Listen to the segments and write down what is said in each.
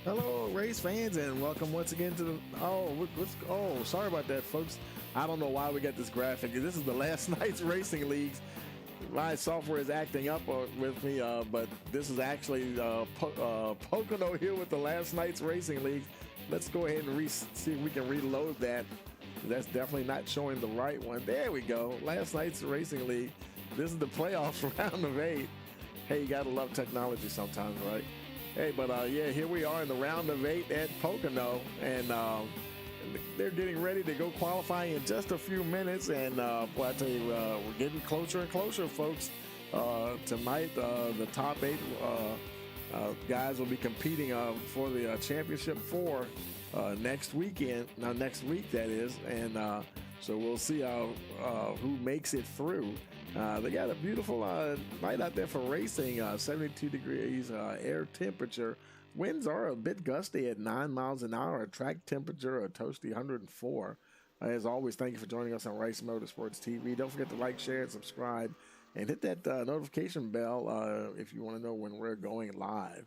Hello, race fans, and welcome once again to the. Sorry about that, folks. I don't know why we got this graphic. This is the last night's racing leagues. My software is acting up with me, but this is actually Pocono here with the last night's racing leagues. Let's go ahead and see if we can reload that. That's definitely not showing the right one. There we go. Last night's racing league. This is the playoffs round of 8. Hey, you gotta love technology sometimes, right? Hey, but yeah, here we are in the round of 8 at Pocono, and they're getting ready to go qualify in just a few minutes. And boy, I tell you, we're getting closer and closer, folks. Tonight, the top 8 guys will be competing for the championship 4 next weekend. Now, next week, that is, and so we'll see who makes it through. They got a beautiful night out there for racing, 72 degrees air temperature. Winds are a bit gusty at 9 miles an hour. Track temperature a toasty 104. As always, thank you for joining us on Race Motorsports TV. Don't forget to like, share, and subscribe. And hit that notification bell if you want to know when we're going live.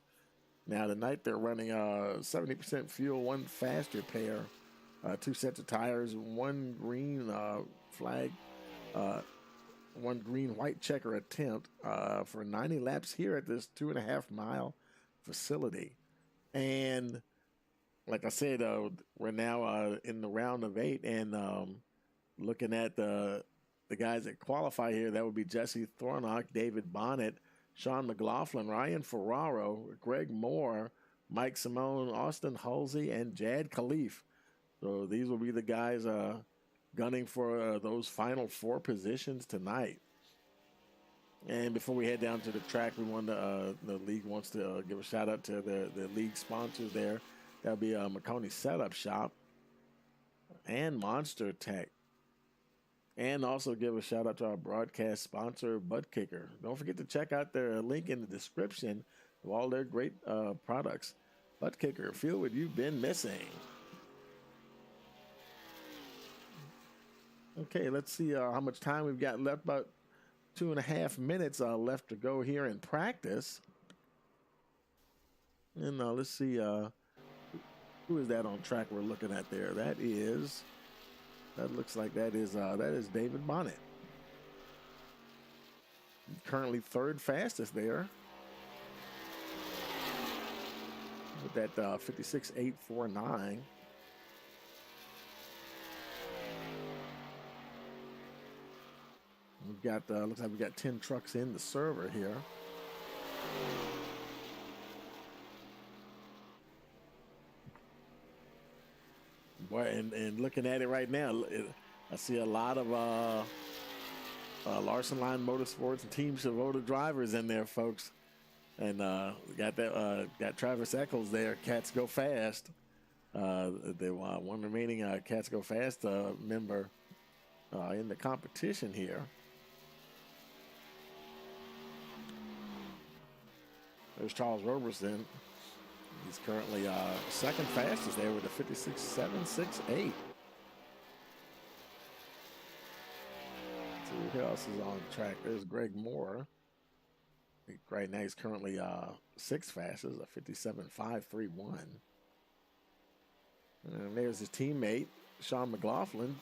Now, tonight they're running 70% fuel, 1 faster pair, 2 sets of tires, 1 green flag, 1 green-white checker attempt for 90 laps here at this 2.5-mile facility. And like I said, we're now in the round of 8, and looking at the guys that qualify here, that would be Jesse Thornock, David Bonnet, Sean McLaughlin, Ryan Ferraro, Greg Moore, Mike Simone, Austin Halsey, and Jad Khalif. So these will be the guys gunning for those final 4 positions tonight. And before we head down to the track, we want to, the league wants to give a shout out to the league sponsors there. That'll be McConey Setup Shop and Monster Tech. And also give a shout out to our broadcast sponsor, Butt Kicker. Don't forget to check out their link in the description of all their great products. Butt Kicker, feel what you've been missing. Okay, let's see how much time we've got left. About 2.5 minutes left to go here in practice. And let's see who is that on track we're looking at there. That looks like that is David Bonnet. Currently third fastest there with that 56.849. We've got looks like we got 10 trucks in the server here. Boy, and looking at it right now, I see a lot of Larson Line Motorsports and Team Chavoda drivers in there, folks. And got Travis Eccles there. Cats Go Fast. They one remaining Cats Go Fast member in the competition here. There's Charles Roberson. He's currently second fastest there with a 56.768. Who else is on track? There's Greg Moore. Right now he's currently sixth fastest, a 57.531. And there's his teammate, Sean McLaughlin,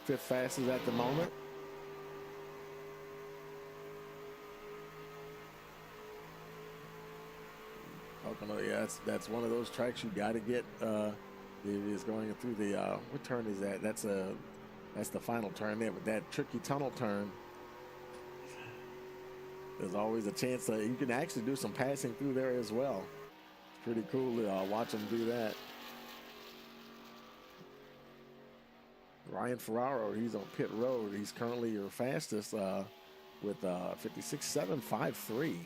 fifth fastest at the moment. Pocono, yeah, that's one of those tracks you got to get. Is going through the what turn is that? That's the final turn there, but that tricky tunnel turn. There's always a chance that you can actually do some passing through there as well. It's pretty cool to watch them do that. Ryan Ferraro, he's on pit road. He's currently your fastest with 56.753.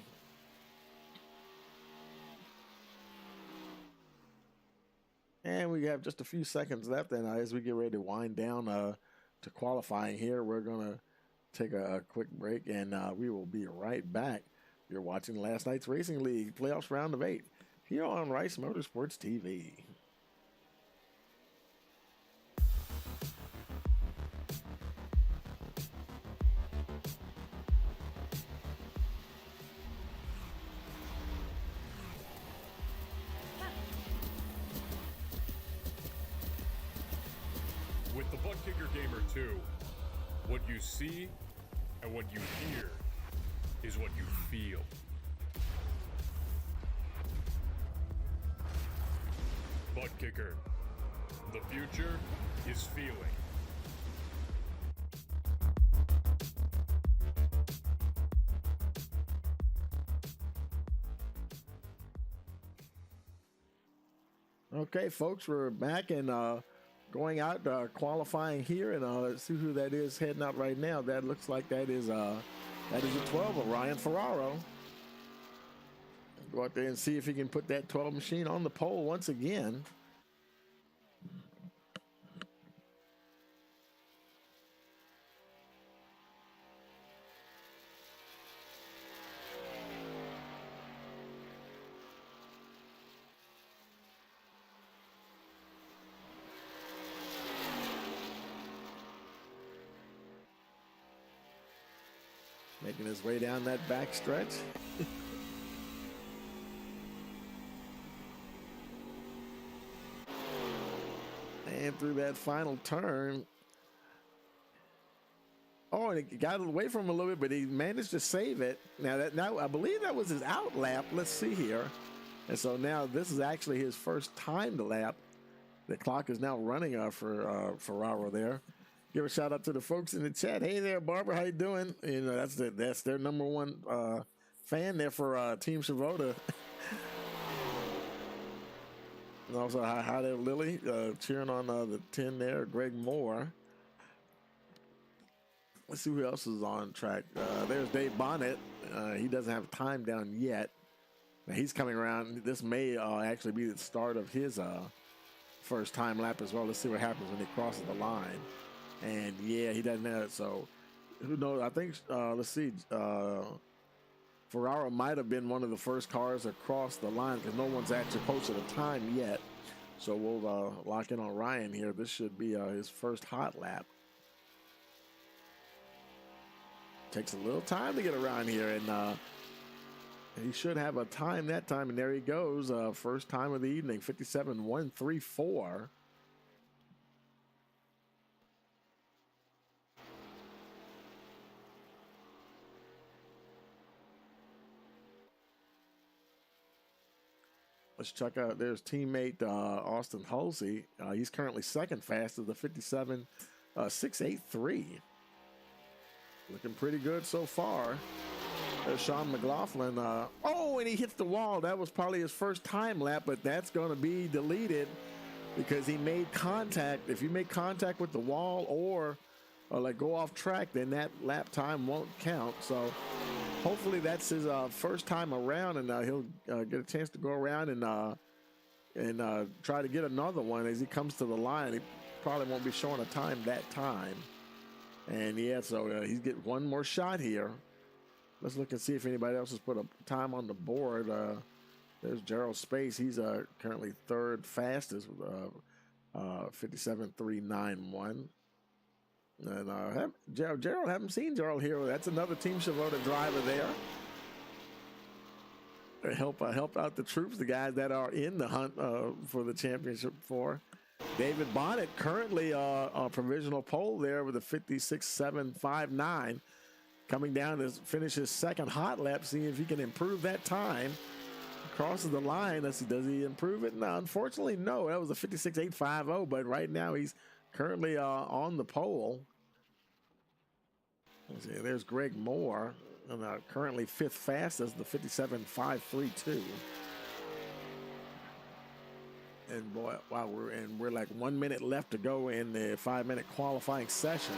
And we have just a few seconds left, and as we get ready to wind down to qualifying here, we're going to take a quick break, and we will be right back. You're watching last night's Racing League Playoffs Round of 8 here on Rice Motorsports TV. With the Butt Kicker Gamer 2, what you see and what you hear is what you feel. Butt Kicker. The future is feeling. Okay, folks, we're back and going out qualifying here, and let's see who that is heading out right now. That looks like that is a 12 of Ryan Ferraro. Go out there and see if he can put that 12 machine on the pole once again. Making his way down that back stretch. And through that final turn. Oh, and it got away from him a little bit, but he managed to save it. Now I believe that was his out lap. Let's see here. And so now this is actually his first timed lap. The clock is now running for Ferraro there. Give a shout out to the folks in the chat. Hey there, Barbara, how you doing? You know, that's their number one fan there for Team Chavoda. And also, hi there, Lily, cheering on the 10 there, Greg Moore. Let's see who else is on track. There's Dave Bonnet. He doesn't have time down yet. Now he's coming around. This may actually be the start of his first time lap as well. Let's see what happens when he crosses the line. And yeah, he doesn't have it. So who knows? I think, let's see. Ferraro might have been one of the first cars across the line because no one's actually posted a time yet. So we'll lock in on Ryan here. This should be his first hot lap. Takes a little time to get around here, and he should have a time that time. And there he goes, first time of the evening, 57.134. Let's check out. There's teammate Austin Halsey. He's currently second fastest, the 57.683. Looking pretty good so far. There's Sean McLaughlin. Oh, and he hits the wall. That was probably his first time lap, but that's going to be deleted because he made contact. If you make contact with the wall or like go off track, then that lap time won't count. So hopefully that's his first time around, and he'll get a chance to go around and try to get another one as he comes to the line. He probably won't be showing a time that time. And yeah, so he's getting one more shot here. Let's look and see if anybody else has put a time on the board. There's Gerald Space. He's currently third fastest with 57.391. And Gerald, haven't seen Gerald here. That's another Team Chevrolet driver there. Help out the troops, the guys that are in the hunt for the championship for. David Bonnet currently on provisional pole there with a 56.759. Coming down to finish his second hot lap, seeing if he can improve that time. Crosses the line. Let's see, does he improve it? No, unfortunately, no. That was a 56.850, but right now he's currently on the pole. Let's see, there's Greg Moore, and currently fifth fastest, the 57.532. And boy, wow, we're like 1 minute left to go in the 5-minute qualifying session.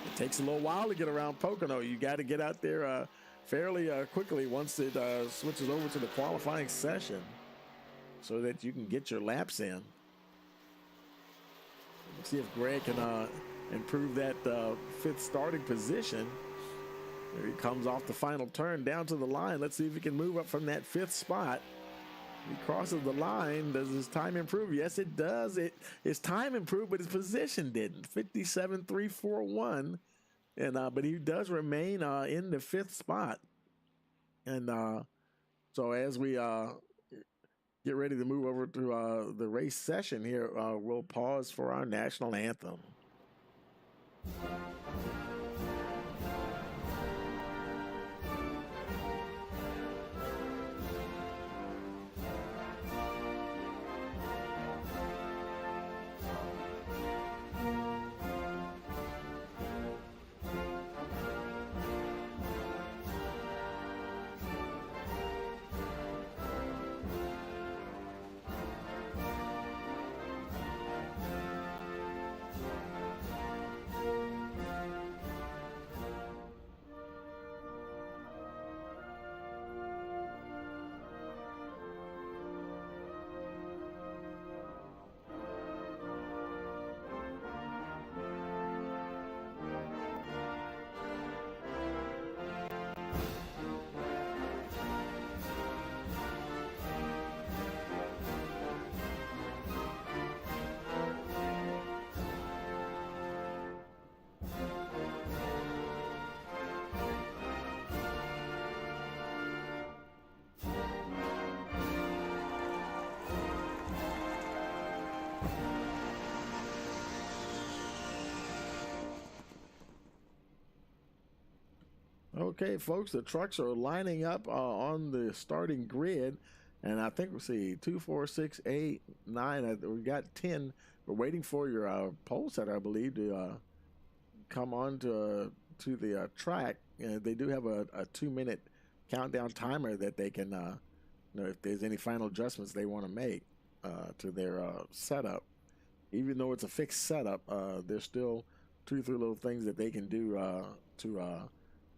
It takes a little while to get around Pocono. You got to get out there fairly quickly once it switches over to the qualifying session so that you can get your laps in. Let's see if Greg can improve that fifth starting position. There he comes off the final turn down to the line. Let's see if he can move up from that fifth spot. He crosses the line. Does his time improve? Yes, it does. His time improved, but his position didn't. 57.341, and but he does remain in the fifth spot. And so as we get ready to move over to the race session here, we'll pause for our national anthem. Okay, folks, the trucks are lining up on the starting grid, and I think we'll see 2, 4, 6, 8, 9. We got 10. We're waiting for your pole setter, I believe, to come on to the track. They do have a 2-minute countdown timer that they can, if there's any final adjustments they want to make to their setup. Even though it's a fixed setup, they're still 2 or 3 little things that they can do to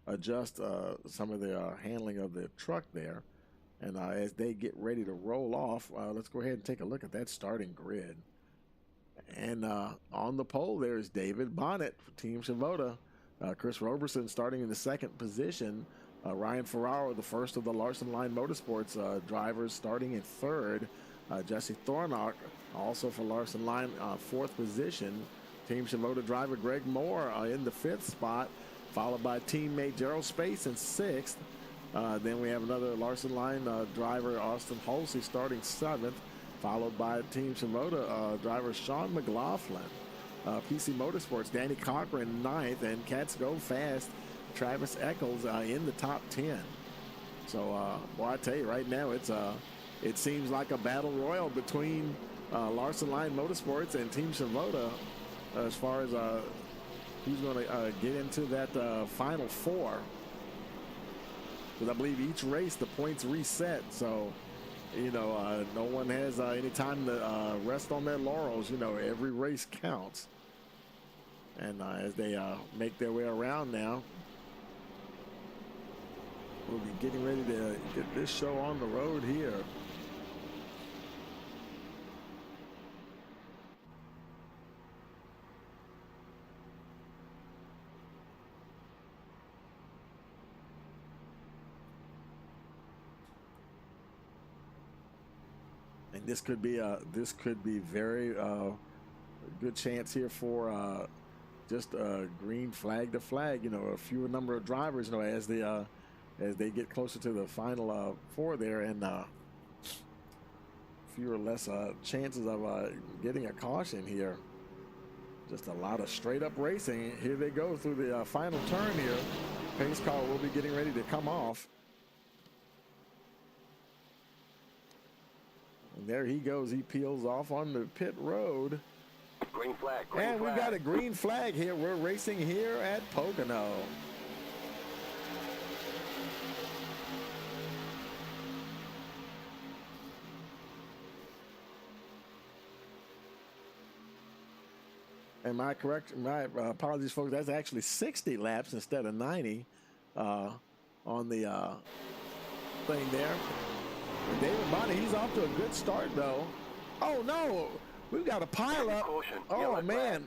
adjust some of the handling of the truck there. And as they get ready to roll off, let's go ahead and take a look at that starting grid. And on the pole there is David Bonnet for Team Shimoda. Chris Roberson starting in the second position. Ryan Ferraro, the first of the Larson Line Motorsports drivers, starting in third. Jesse Thornock, also for Larson Line, fourth position. Team Shimoda driver Greg Moore in the fifth spot, followed by teammate Gerald Space in sixth. Then we have another Larson Line driver, Austin Halsey, starting seventh, followed by Team Shimoda driver Sean McLaughlin. PC Motorsports, Danny Cochran ninth, and Cats Go Fast, Travis Eccles in the top 10. So, boy, I tell you, right now it seems like a battle royal between Larson Line Motorsports and Team Shimoda as far as who's going to get into that final four. Because I believe each race the points reset, so no one has any time to rest on their laurels. Every race counts. And as they make their way around now, we'll be getting ready to get this show on the road here. And this could be very good chance here for just green flag to flag. A fewer number of drivers. As they get closer to the final four there, and fewer or less chances of getting a caution here. Just a lot of straight up racing. Here they go through the final turn here. Pace car will be getting ready to come off. And there he goes. He peels off on the pit road. Green flag. And we've got a green flag here. We're racing here at Pocono. Am I correct? My apologies, folks. That's actually 60 laps instead of 90 on the thing there. David Bonnet, he's off to a good start, though. Oh, no. We've got a pile up. Oh, man.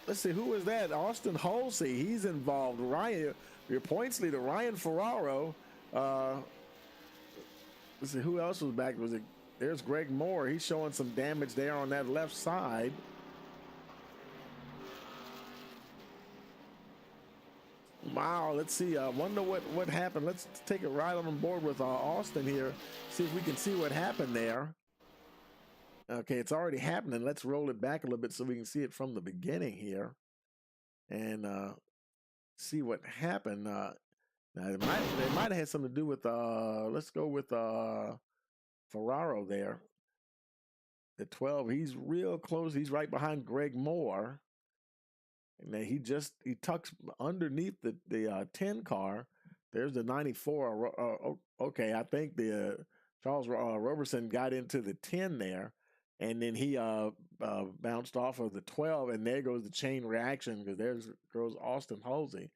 Let's see. Who was that? Austin Halsey. He's involved. Your points leader, Ryan Ferraro. Let's see. Who else was back? There's Greg Moore. He's showing some damage there on that left side. Wow, let's see. I wonder what happened. Let's take it right on board with Austin here. See if we can see what happened there. Okay, it's already happening. Let's roll it back a little bit so we can see it from the beginning here. And see what happened. Now, it might have had something to do with, let's go with Ferraro there. At 12, he's real close. He's right behind Greg Moore. And then he tucks underneath the 10 car. There's the 94. Okay, I think the Charles Roberson got into the 10 there, and then he bounced off of the 12, and there goes the chain reaction because there goes Austin Halsey.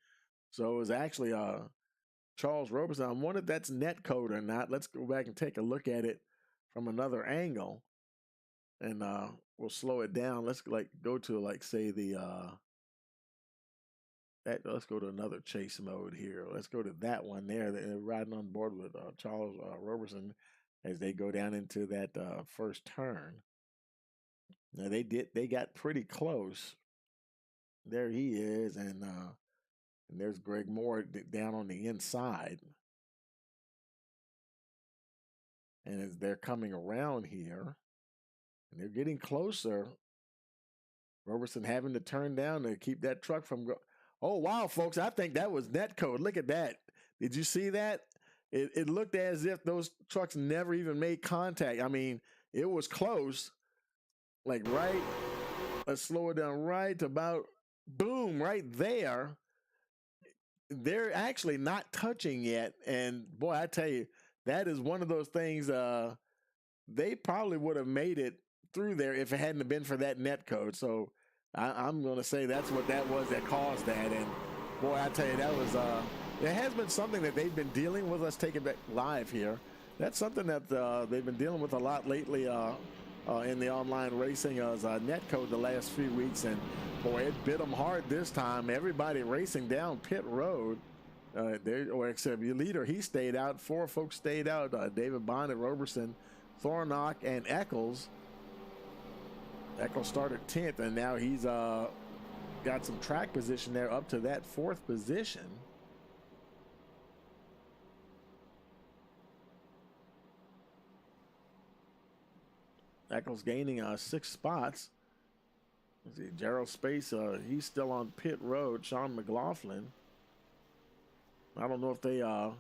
So it was actually Charles Roberson. I wonder if that's net code or not. Let's go back and take a look at it from another angle, and we'll slow it down. Let's go to say the. Let's go to another chase mode here. Let's go to that one there. They're riding on board with Charles Roberson as they go down into that first turn. Now they got pretty close. There he is, and there's Greg Moore down on the inside. And as they're coming around here, and they're getting closer, Roberson having to turn down to keep that truck from going. Oh, wow, folks, I think that was net code. Look at that. Did you see that? It looked as if those trucks never even made contact. I mean, it was close. Right. Let's slow it down right to about, boom, right there. They're actually not touching yet. And, boy, I tell you, that is one of those things they probably would have made it through there if it hadn't been for that net code. So, I'm going to say that's what that was that caused that. And boy, I tell you, that was it has been something that they've been dealing with. Let's take it back live here. That's something that they've been dealing with a lot lately in the online racing as netcode the last few weeks. And boy, it bit them hard this time. Everybody racing down pit road. Or except your leader, he stayed out. 4 folks stayed out. David Bonnet, Roberson, Thornock, and Eccles. Eccles started 10th, and now he's got some track position there up to that 4th position. Eccles gaining 6 spots. Let's see, Gerald Space, he's still on pit road. Sean McLaughlin. I don't know if they, I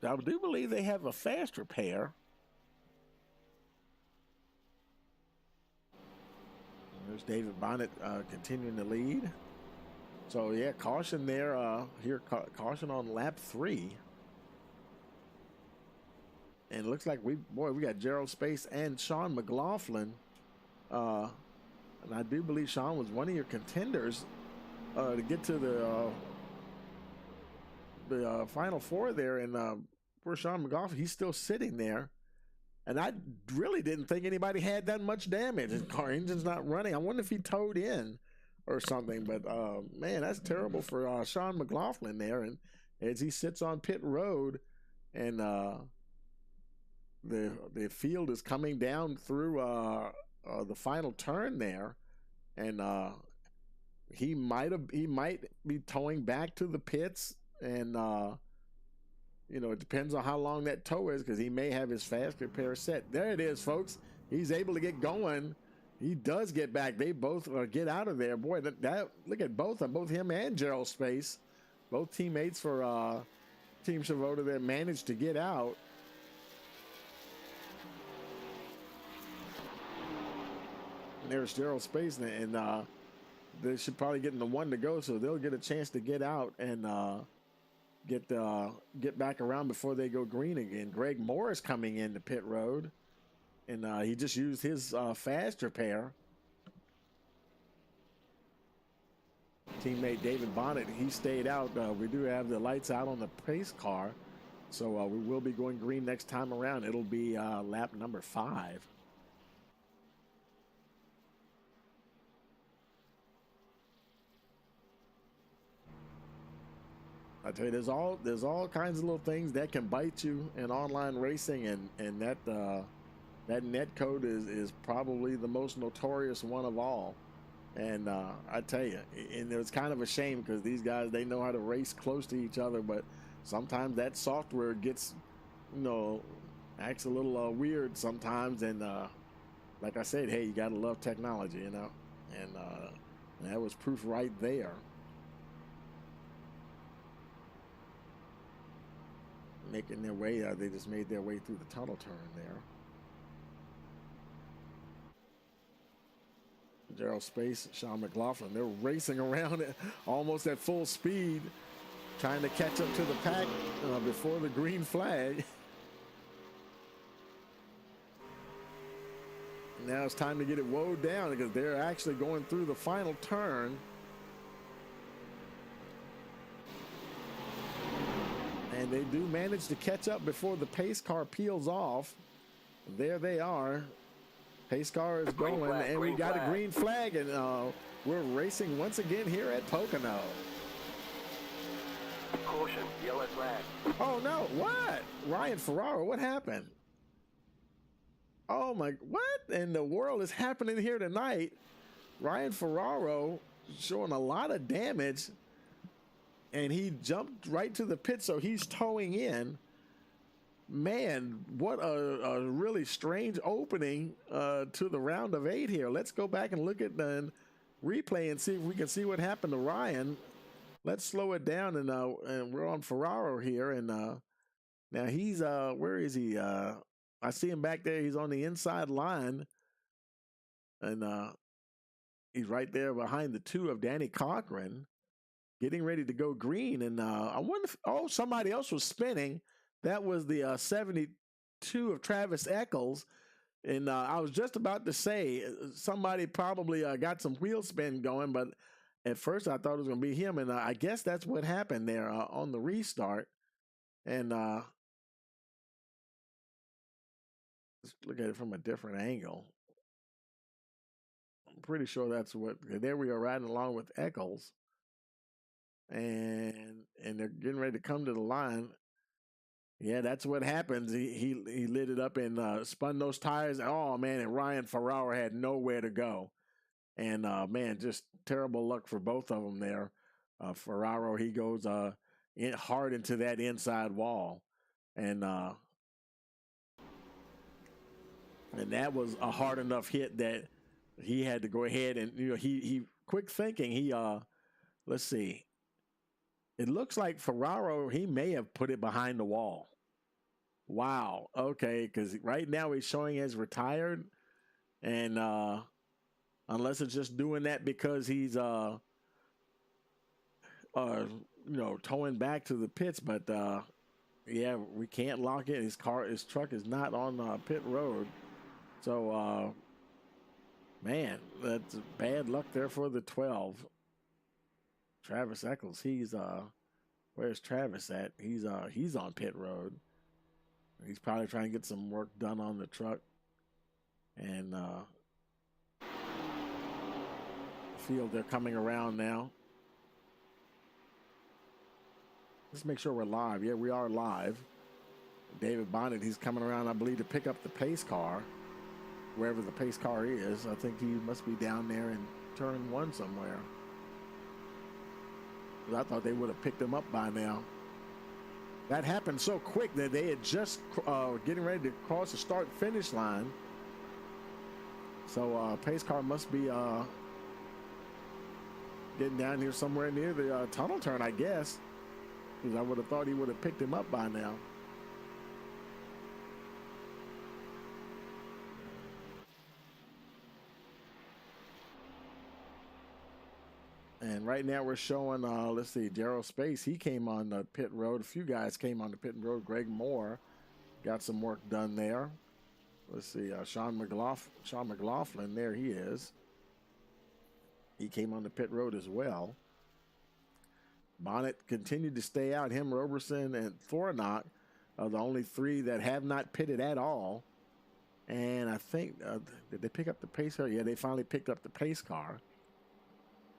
do believe they have a fast repair. There's David Bonnet continuing to lead. So yeah, caution there. Here, caution on lap 3. And it looks like we got Gerald Space and Sean McLaughlin. And I do believe Sean was one of your contenders to get to the Final 4 there. And for Sean McLaughlin, he's still sitting there. And I really didn't think anybody had that much damage. His car engine's not running. I wonder if he towed in or something. But, man, that's terrible for Sean McLaughlin there. And as he sits on pit road and the field is coming down through the final turn there. And he might be towing back to the pits. And, you know, it depends on how long that tow is because he may have his fast repair set. There it is, folks. He's able to get going. He does get back. They both get out of there. Boy, that look at both him and Gerald Space, both teammates for Team Shavota that managed to get out. And there's Gerald Space, and they should probably get in the 1 to go, so they'll get a chance to get out and get back around before they go green again. Greg Morris coming into pit road, and he just used his fast repair. Teammate David Bonnet, he stayed out. We do have the lights out on the pace car, so we will be going green next time around. It'll be lap number 5. I tell you, there's all kinds of little things that can bite you in online racing, and that net code is probably the most notorious one of all. And I tell you, and it's kind of a shame because these guys, they know how to race close to each other, but sometimes that software gets, you know, acts a little weird sometimes. And like I said, hey, you gotta love technology, you know, and that was proof right there. Making their way, they just made their way through the tunnel turn there. Gerald Space, Sean McLaughlin, they're racing around almost at full speed, trying to catch up to the pack before the green flag. Now it's time to get it woed down because they're actually going through the final turn. And they do manage to catch up before the pace car peels off. There they are. Pace car is going, and we got a green flag, and we're racing once again here at Pocono. Caution, yellow flag. Oh no, what? Ryan Ferraro, what happened? Oh my, what in the world is happening here tonight? Ryan Ferraro showing a lot of damage, and he jumped right to the pit, so he's towing in. Man, what a really strange opening to the round of 8 here. Let's go back and look at the replay and see if we can see what happened to Ryan. Let's slow it down, and we're on Ferraro here, and now he's where is he? I see him back there. He's on the inside line, and he's right there behind the 2 of Danny Cochran, getting ready to go green. And I wonder if somebody else was spinning. That was the 72 of Travis Eccles. And I was just about to say somebody probably got some wheel spin going, but at first I thought it was going to be him, and I guess that's what happened there on the restart. And let's look at it from a different angle. I'm pretty sure that's what. There we are riding along with Eccles, and they're getting ready to come to the line. Yeah, that's what happens. He lit it up and spun those tires. Oh man, and Ryan Ferraro had nowhere to go. And man, just terrible luck for both of them there. Ferraro, he goes hard into that inside wall, and that was a hard enough hit that he had to go ahead and he quick thinking. He let's see. It looks like Ferraro, he may have put it behind the wall. Wow. Okay, because right now he's showing as retired, and unless it's just doing that because he's towing back to the pits, but yeah, we can't lock it. His truck is not on pit road, so man, that's bad luck there for the 12. Travis Eccles, he's where's Travis at? He's on pit road. He's probably trying to get some work done on the truck, and field they're coming around now. Let's make sure we're live. Yeah, we are live. David Bonnet, he's coming around, I believe, to pick up the pace car, wherever the pace car is. I think he must be down there in turn 1 somewhere. I thought they would have picked him up by now. That happened so quick that they had just getting ready to cross the start-finish line. So pace car must be getting down here somewhere near the tunnel turn, I guess. Because I would have thought he would have picked him up by now. And right now we're showing, let's see, Daryl Space. He came on the pit road. A few guys came on the pit road. Greg Moore got some work done there. Let's see, Sean McLaughlin, there he is. He came on the pit road as well. Bonnet continued to stay out. Him, Roberson, and Thornock are the only 3 that have not pitted at all. And I think, did they pick up the pace car? Yeah, they finally picked up the pace car.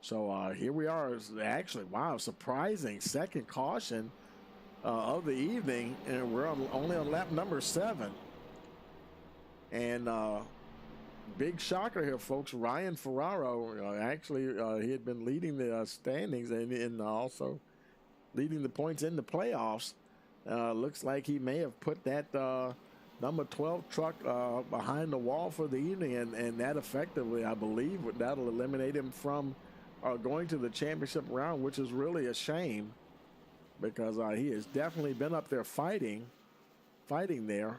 So here we are. Actually, wow, surprising second caution of the evening, and we're only on lap number 7. And big shocker here, folks. Ryan Ferraro, actually, he had been leading the standings and also leading the points in the playoffs. Looks like he may have put that number 12 truck behind the wall for the evening, and that effectively, I believe, that'll eliminate him from going to the championship round, which is really a shame because he has definitely been up there fighting there.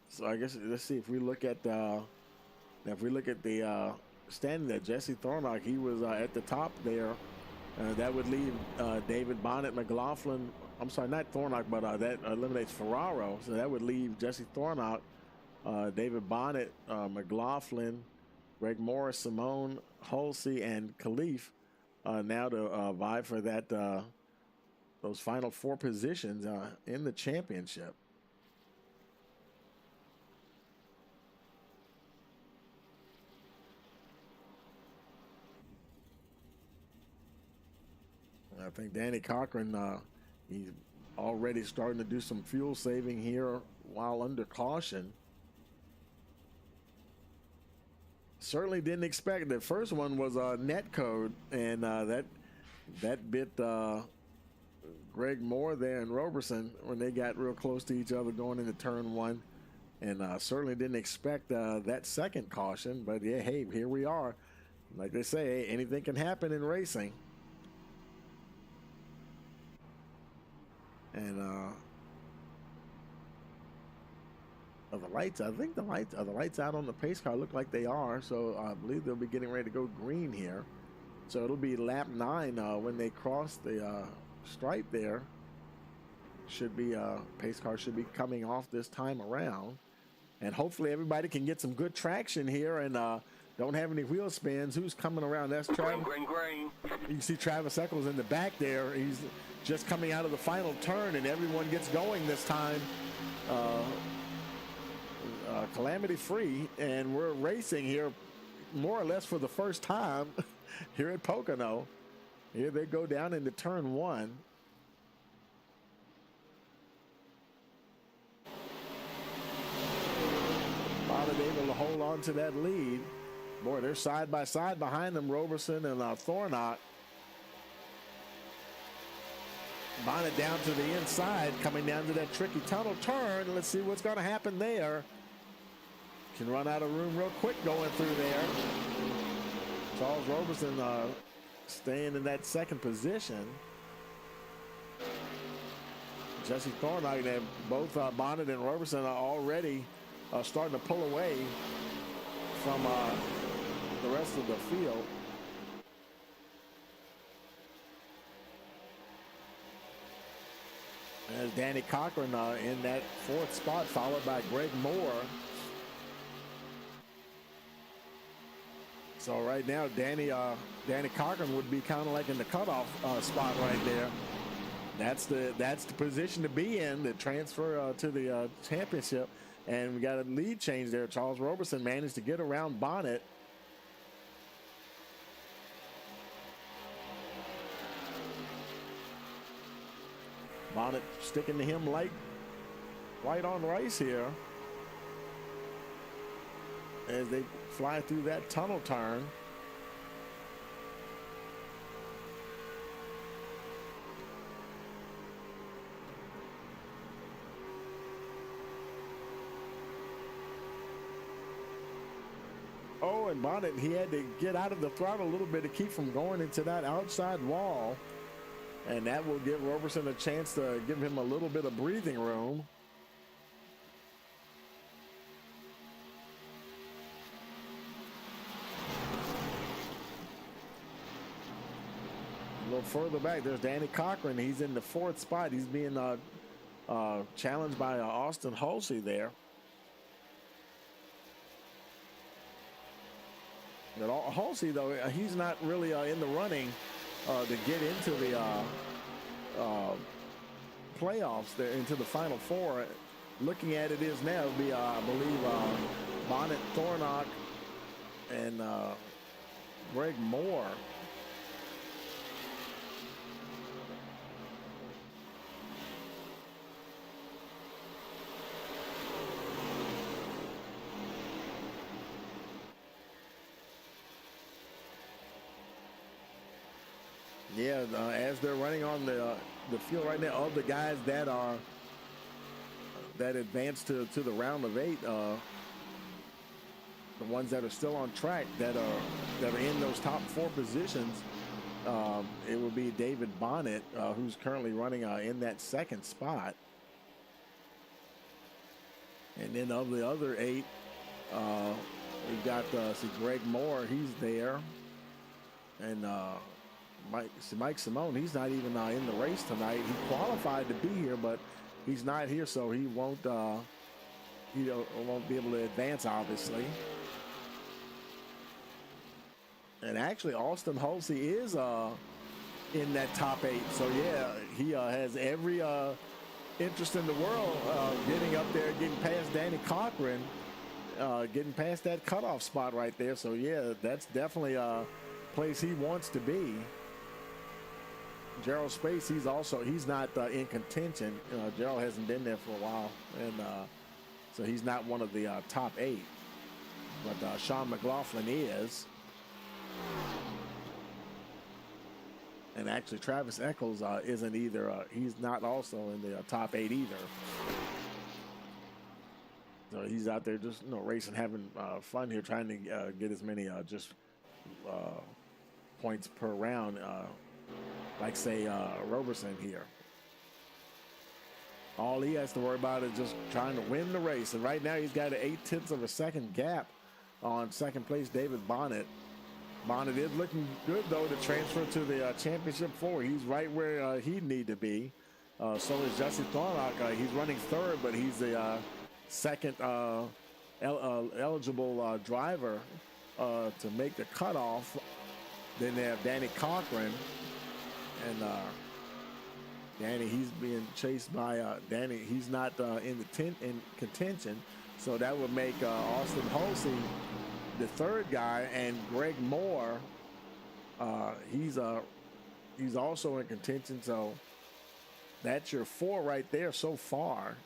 So I guess let's see if we look at the standing there. Jesse Thornock, he was at the top there. That would leave David Bonnet, McLaughlin. I'm sorry, not Thornock, but that eliminates Ferraro. So that would leave Jesse Thornock, David Bonnet, McLaughlin, Greg Morris, Simone, Hulsey, and Khalif now to vie for that those final 4 positions in the championship. I think Danny Cochran, he's already starting to do some fuel saving here while under caution. Certainly didn't expect. The first one was net code, and that bit Greg Moore there and Roberson when they got real close to each other going into turn 1, and certainly didn't expect that second caution. But yeah, hey, here we are. Like they say, hey, anything can happen in racing. And the lights, I think the lights out on the pace car look like they are, so I believe they'll be getting ready to go green here. So it'll be lap 9 when they cross the stripe there. should be pace car should be coming off this time around, and hopefully everybody can get some good traction here and don't have any wheel spins. Who's coming around? That's Travis. Green. You can see Travis Eccles in the back there. He's just coming out of the final turn, and everyone gets going this time. Calamity free, and we're racing here more or less for the first time here at Pocono. Here they go down into turn one. Bonnet able to hold on to that lead. Boy, they're side by side behind them, Roberson and Thornock. Bonnet down to the inside, coming down to that tricky tunnel turn. Let's see what's going to happen there. Can run out of room real quick going through there. Charles Roberson staying in that second position. Jesse Thornock, they both Bonnet and Roberson are already starting to pull away from the rest of the field. As Danny Cochran in that fourth spot, followed by Greg Moore. So right now, Danny Cochran would be kind of like in the cutoff spot right there. That's the position to be in, the transfer to the championship. And we got a lead change there. Charles Roberson managed to get around Bonnet. Bonnet sticking to him light on race here as they fly through that tunnel turn. Oh, and Bonnet, he had to get out of the throttle a little bit to keep from going into that outside wall. And that will give Roberson a chance to give him a little bit of breathing room. A little further back, there's Danny Cochran. He's in the fourth spot. He's being challenged by Austin Halsey there. But Halsey, though, he's not really in the running to get into the playoffs there, into the Final Four. Looking at it is now, it'll be, I believe, Bonnet, Thornock, and Greg Moore. Yeah, as they're running on the field right now, of the guys that advanced to the round of 8, the ones that are still on track that are in those top 4 positions, it will be David Bonnet, who's currently running in that second spot. And then of the other 8, we've got Greg Moore. He's there, and Mike Simone, he's not even in the race tonight. He qualified to be here, but he's not here, so he won't be able to advance, obviously. And actually, Austin Halsey is in that top 8. So yeah, he has every interest in the world getting up there, getting past Danny Cochran, getting past that cutoff spot right there. So yeah, that's definitely a place he wants to be. Gerald Space, he's not in contention. Gerald hasn't been there for a while, and so he's not one of the top 8. But Sean McLaughlin is. And actually, Travis Eccles isn't either. He's not also in the top 8 either. So he's out there just racing, having fun here, trying to get as many points per round, like say Roberson here. All he has to worry about is just trying to win the race. And right now he's got an 0.8 of a second gap on second place David Bonnet. Bonnet is looking good, though, to transfer to the championship 4. He's right where he'd need to be. So is Jesse Thornock. He's running third, but he's the second eligible driver to make the cutoff. Then they have Danny Cochran, and Danny, he's being chased by Danny. He's not in contention, so that would make Austin Hulsey the third guy, and Greg Moore. He's also in contention. So that's your four right there so far.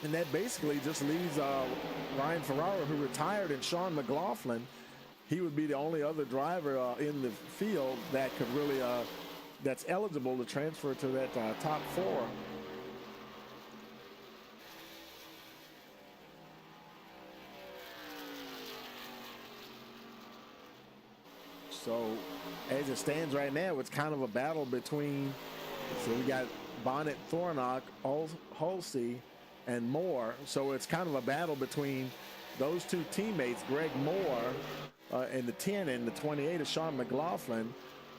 And that basically just leaves Ryan Ferrara, who retired, and Sean McLaughlin. He would be the only other driver in the field that could really, that's eligible to transfer to that top four. So as it stands right now, it's kind of a battle between, so we got Bonnet, Thornock, Hulsey, and Moore. So it's kind of a battle between those two teammates, Greg Moore in the 10 and the 28 is Sean McLaughlin,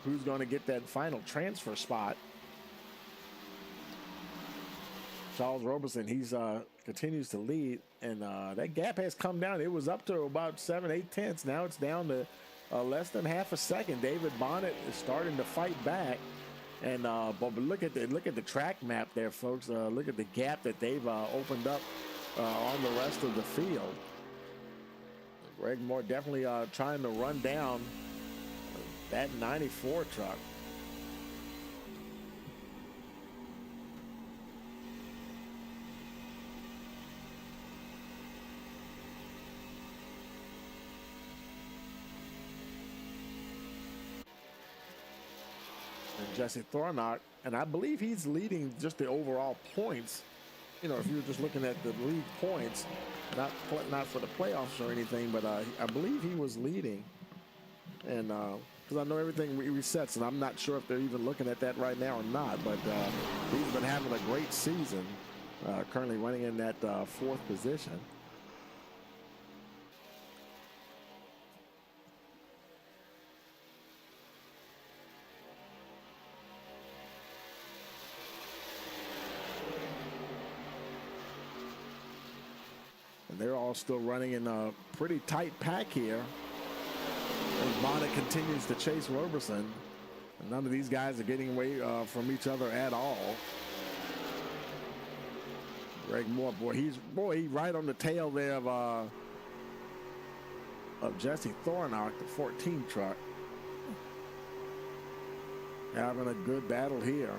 who's going to get that final transfer spot. Charles Roberson, he's continues to lead, and that gap has come down. It was up to about 7-8 tenths. Now it's down to less than half a second. David Bonnet is starting to fight back, and but look at the track map there, folks. Look at the gap that they've opened up on the rest of the field. Greg Moore definitely trying to run down that 94 truck. And Jesse Thornock, and I believe he's leading just the overall points. You know, if you're just looking at the league points, not for the playoffs or anything, but I believe he was leading. And because I know everything resets, and I'm not sure if they're even looking at that right now or not, but he's been having a great season, currently running in that fourth position. And they're all still running in a pretty tight pack here. And Bonnet continues to chase Roberson. And none of these guys are getting away from each other at all. Greg Moore, he's right on the tail there of Jesse Thornock, the 14 truck. Having a good battle here.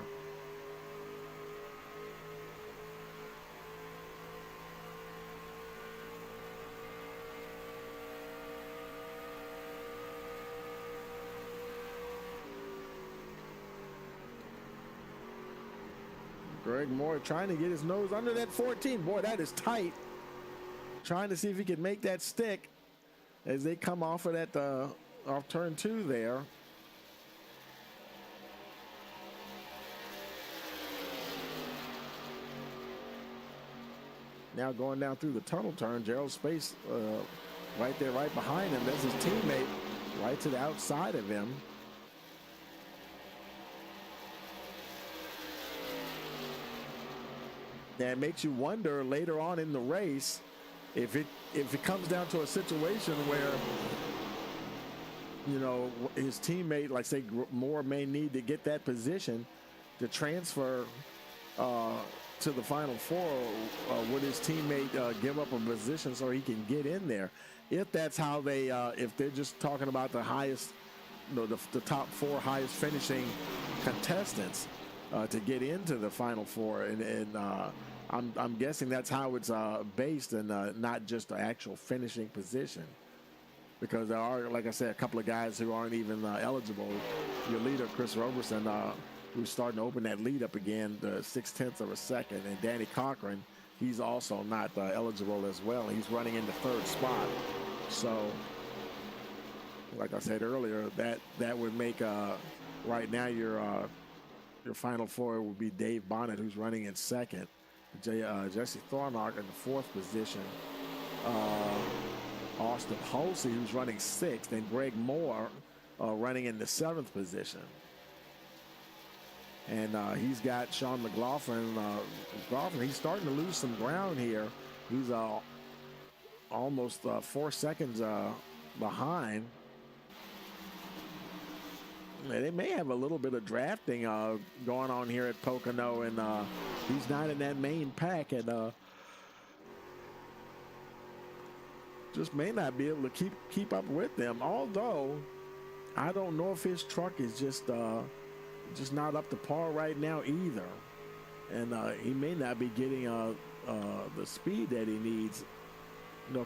Greg Moore trying to get his nose under that 14. Boy, that is tight. Trying to see if he can make that stick as they come off of that off turn 2 there. Now going down through the tunnel turn, Gerald Space right there, right behind him. That's his teammate right to the outside of him. That makes you wonder later on in the race if it comes down to a situation where, you know, his teammate, like say Moore, may need to get that position to transfer to the Final Four. Would his teammate give up a position so he can get in there? If that's how they, if they're just talking about the highest, you know, the top 4 highest finishing contestants to get into the Final Four, and I'm guessing that's how it's based, and not just the actual finishing position, because there are, like I said, a couple of guys who aren't even eligible. Your leader, Chris Roberson, who's starting to open that lead up again, the 0.6 of a second, and Danny Cochran, he's also not eligible as well. He's running in the 3rd spot. So, like I said earlier, that would make right now your Final Four would be Dave Bonnet, who's running in 2nd. Jesse Thornock in the 4th position. Austin Hulsey, who's running 6th, and Greg Moore running in the 7th position. And he's got Sean McLaughlin. He's starting to lose some ground here. He's almost 4 seconds behind. They may have a little bit of drafting going on here at Pocono, and he's not in that main pack, and just may not be able to keep up with them. Although I don't know if his truck is just not up to par right now either, and he may not be getting the speed that he needs,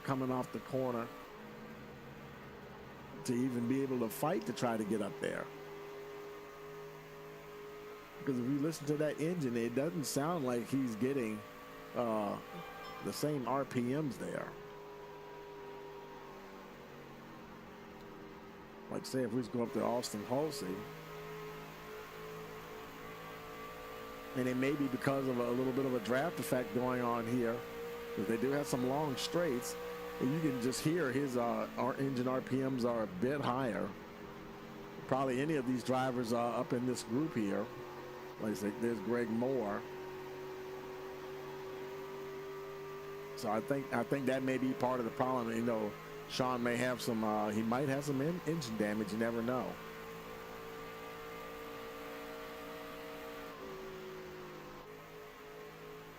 coming off the corner to even be able to fight to try to get up there. Because if you listen to that engine, it doesn't sound like he's getting the same RPMs there. Like say if we just go up to Austin Halsey, and it may be because of a little bit of a draft effect going on here, because they do have some long straights, and you can just hear his engine RPMs are a bit higher. Probably any of these drivers up in this group here. Like I said, there's Greg Moore. So I think that may be part of the problem. Sean may have some, he might have some engine damage. You never know.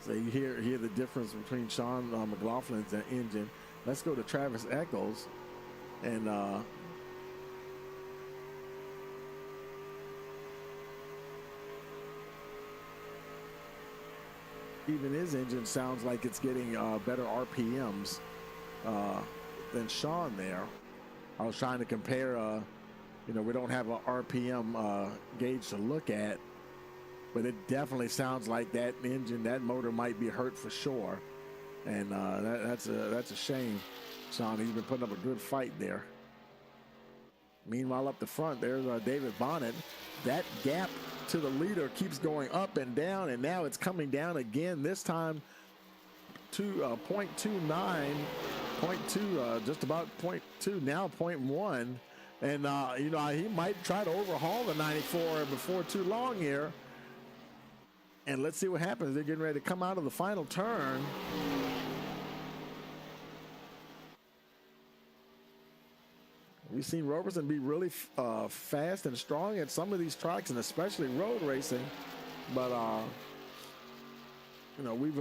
So you hear the difference between Sean McLaughlin's engine. Let's go to Travis Eccles, and even his engine sounds like it's getting better RPMs than Sean there. I was trying to compare, we don't have an RPM gauge to look at, but it definitely sounds like that engine, that motor might be hurt for sure. And that's a shame, Sean. He's been putting up a good fight there. Meanwhile, up the front, there's David Bonnet. That gap to the leader keeps going up and down, and now it's coming down again. This time to 0.29, 0.2, just about 0.2, now 0.1. And, he might try to overhaul the 94 before too long here. And let's see what happens. They're getting ready to come out of the final turn. We've seen Roberson be really fast and strong at some of these tracks, and especially road racing. But,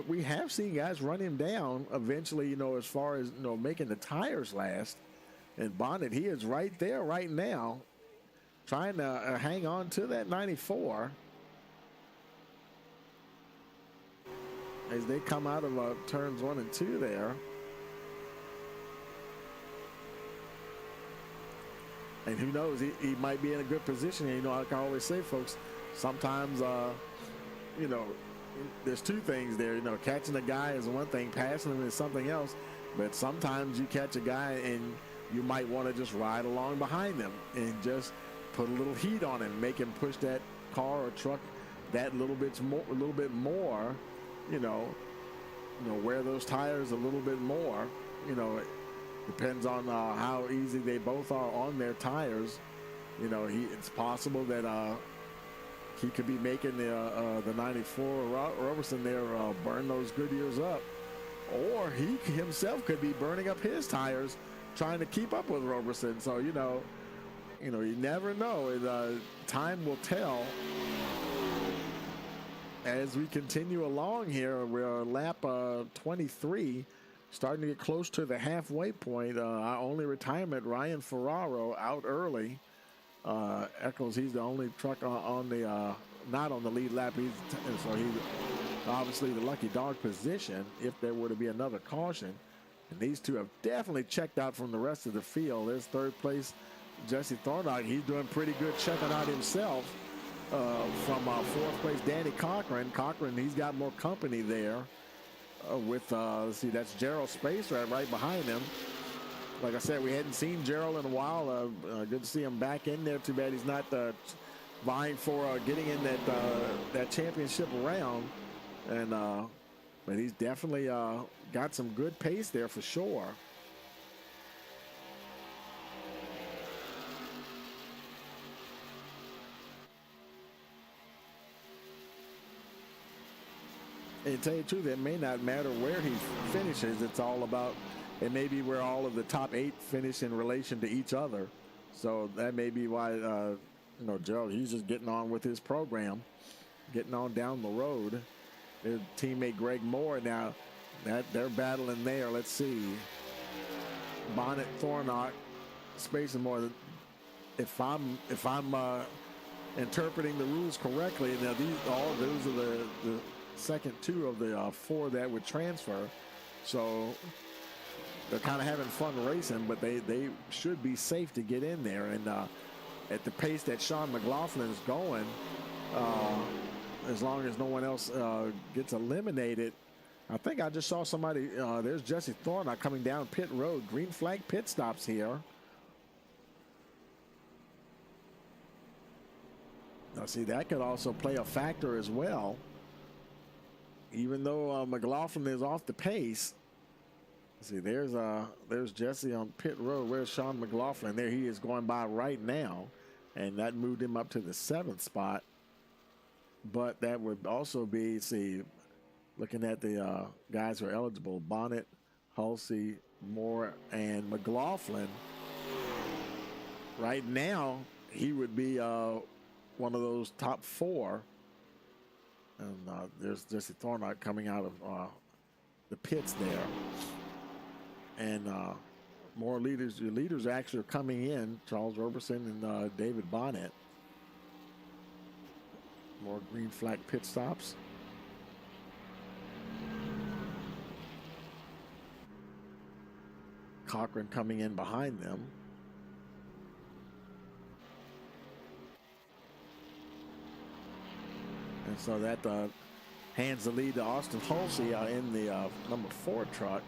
we have seen guys run him down eventually, as far as, making the tires last. And Bonnet, he is right there right now, trying to hang on to that 94. As they come out of turns 1 and 2 there. And who knows, he might be in a good position. Like I always say, folks, sometimes, there's two things there. Catching a guy is one thing, passing him is something else. But sometimes you catch a guy and you might want to just ride along behind them and just put a little heat on him, make him push that car or truck that little bit more, wear those tires a little bit more. It depends on how easy they both are on their tires. It's possible that he could be making the 94 Roberson there burn those Goodyears up, or he himself could be burning up his tires trying to keep up with Roberson. So you never know. Time will tell. As we continue along here, we're lap 23, starting to get close to the halfway point. Our only retirement, Ryan Ferraro, out early. Eccles, he's the only truck on the not on the lead lap. So he's obviously the lucky dog position if there were to be another caution. And these two have definitely checked out from the rest of the field. There's third place, Jesse Thorndock. He's doing pretty good checking out himself. From fourth place, Danny Cochran. He's got more company there with, let's see, that's Gerald Spacer right behind him. Like I said, we hadn't seen Gerald in a while. Good to see him back in there. Too bad he's not vying for getting in that championship round. And but he's definitely got some good pace there for sure. And tell you the truth, it may not matter where he finishes. It's all about, it may be where all of the top 8 finish in relation to each other. So that may be why, Gerald, he's just getting on with his program, getting on down the road. His teammate Greg Moore now, that they're battling there. Let's see. Bonnet, Thornock, Space and Moore. If I'm interpreting the rules correctly, now those are the second 2 of the 4 that would transfer. So they're kind of having fun racing, but they should be safe to get in there. And at the pace that Sean McLaughlin is going, as long as no one else gets eliminated, I think I just saw somebody, there's Jesse Thornock coming down pit road. Green flag pit stops here. Now see, that could also play a factor as well. Even though McLaughlin is off the pace. See, there's Jesse on pit road. Where's Sean McLaughlin? There he is going by right now. And that moved him up to the 7th spot. But that would also be, see, looking at the guys who are eligible, Bonnet, Halsey, Moore, and McLaughlin. Right now, he would be one of those top 4. And there's Jesse Thornock coming out of the pits there. And more leaders. Your leaders actually are coming in. Charles Roberson and David Bonnet. More green flag pit stops. Cochran coming in behind them. And so that hands the lead to Austin Halsey in the number 4 truck.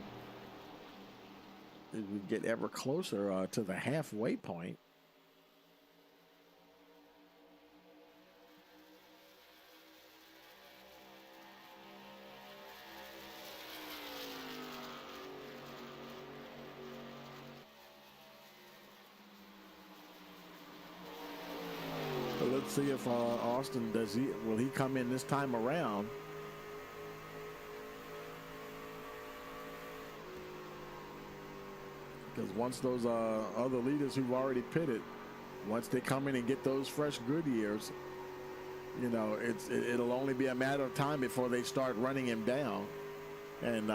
As we get ever closer to the halfway point. Let's see if Austin will he come in this time around. Because once those other leaders who've already pitted, once they come in and get those fresh Goodyears, it'll only be a matter of time before they start running him down. And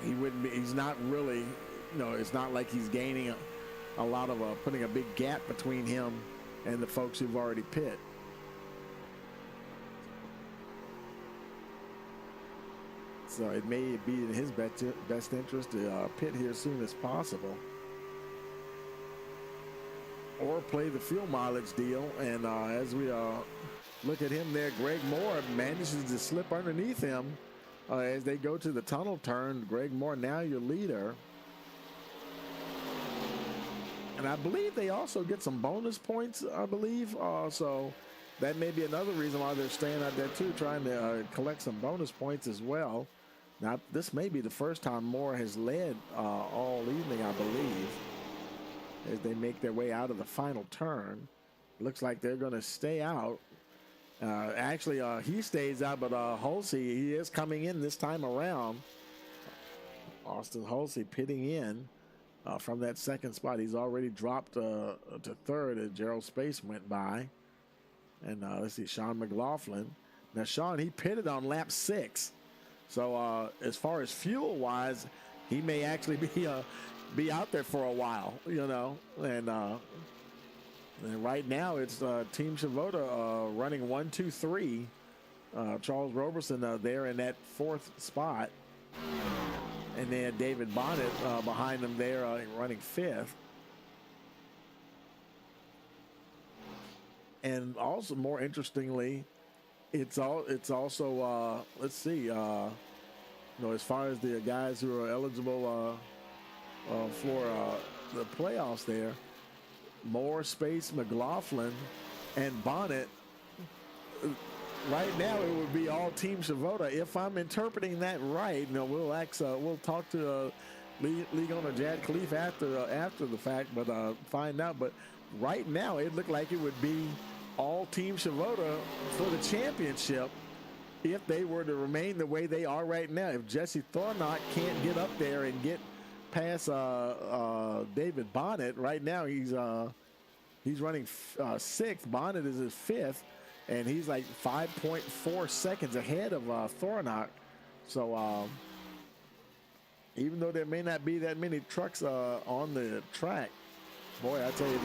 he's not really, it's not like he's gaining a lot of putting a big gap between him and the folks who've already pit. So it may be in his best interest to pit here as soon as possible, or play the fuel mileage deal. And as we look at him there, Greg Moore manages to slip underneath him as they go to the tunnel turn. Greg Moore now your leader. And I believe they also get some bonus points, I believe. So that may be another reason why they're staying out there too, trying to collect some bonus points as well. Now, this may be the first time Moore has led all evening, I believe, as they make their way out of the final turn. Looks like they're going to stay out. Actually, he stays out, but Halsey, he is coming in this time around. Austin Halsey pitting in. From that 2nd spot, he's already dropped to 3rd as Gerald Space went by. And let's see, Sean McLaughlin. Now, Sean, he pitted on lap 6. So as far as fuel-wise, he may actually be out there for a while, And right now, it's Team Shivota running 1, 2, 3. Charles Roberson there in that 4th spot. And then David Bonnet behind them there running 5th. And also, more interestingly, it's also let's see, as far as the guys who are eligible for the playoffs there, Moore, Space, McLaughlin, and Bonnet. Right now, it would be all Team Shivota. If I'm interpreting that right, we'll talk to league owner Jad Khalif after the fact, but find out. But right now, it looked like it would be all Team Shivota for the championship if they were to remain the way they are right now. If Jesse Thornock can't get up there and get past David Bonnet, right now he's running sixth. Bonnet is his fifth, and he's like 5.4 seconds ahead of Thornock. So even though there may not be that many trucks on the track, boy, I tell you,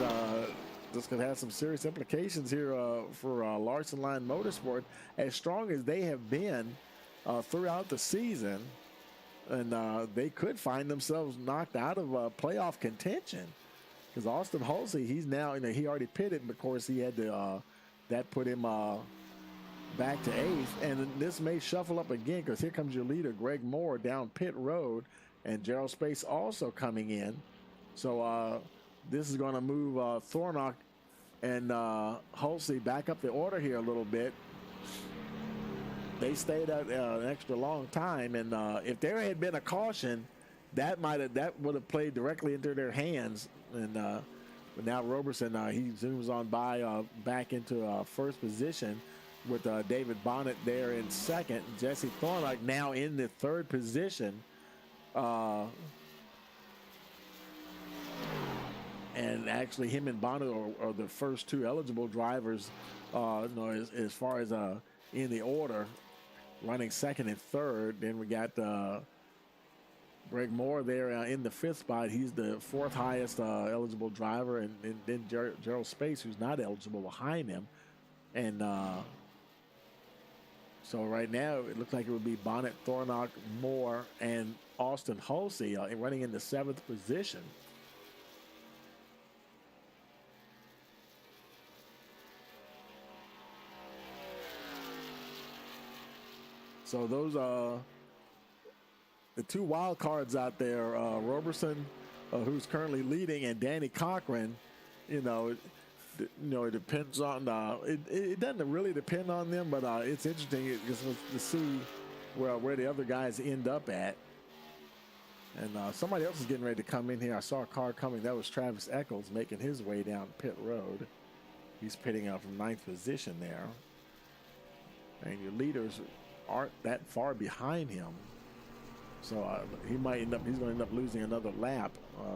this could have some serious implications here for Larson Line Motorsport. As strong as they have been throughout the season, and they could find themselves knocked out of playoff contention. Because Austin Halsey, he's now, he already pitted, but of course he had to, that put him back to eighth. And this may shuffle up again because here comes your leader, Greg Moore, down pit road, and Gerald Space also coming in. So this is going to move Thornock and Halsey back up the order here a little bit. They stayed out an extra long time, and if there had been a caution, that would have played directly into their hands. And but now Roberson, he zooms on by back into first position with David Bonnet there in second. Jesse Thornock now in the third position. And actually, him and Bonnet are the first two eligible drivers, as far as in the order, running second and third. Then we got Greg Moore there in the fifth spot. He's the fourth highest eligible driver, and then Gerald Space, who's not eligible, behind him. And so right now, it looks like it would be Bonnet, Thornock, Moore, and Austin Halsey running in the seventh position. So those are the two wild cards out there. Roberson, who's currently leading, and Danny Cochran. It depends on. It doesn't really depend on them, but it's interesting to see where the other guys end up at. And somebody else is getting ready to come in here. I saw a car coming. That was Travis Eccles making his way down pit road. He's pitting out from ninth position there. And your leaders aren't that far behind him, so he's going to end up losing another lap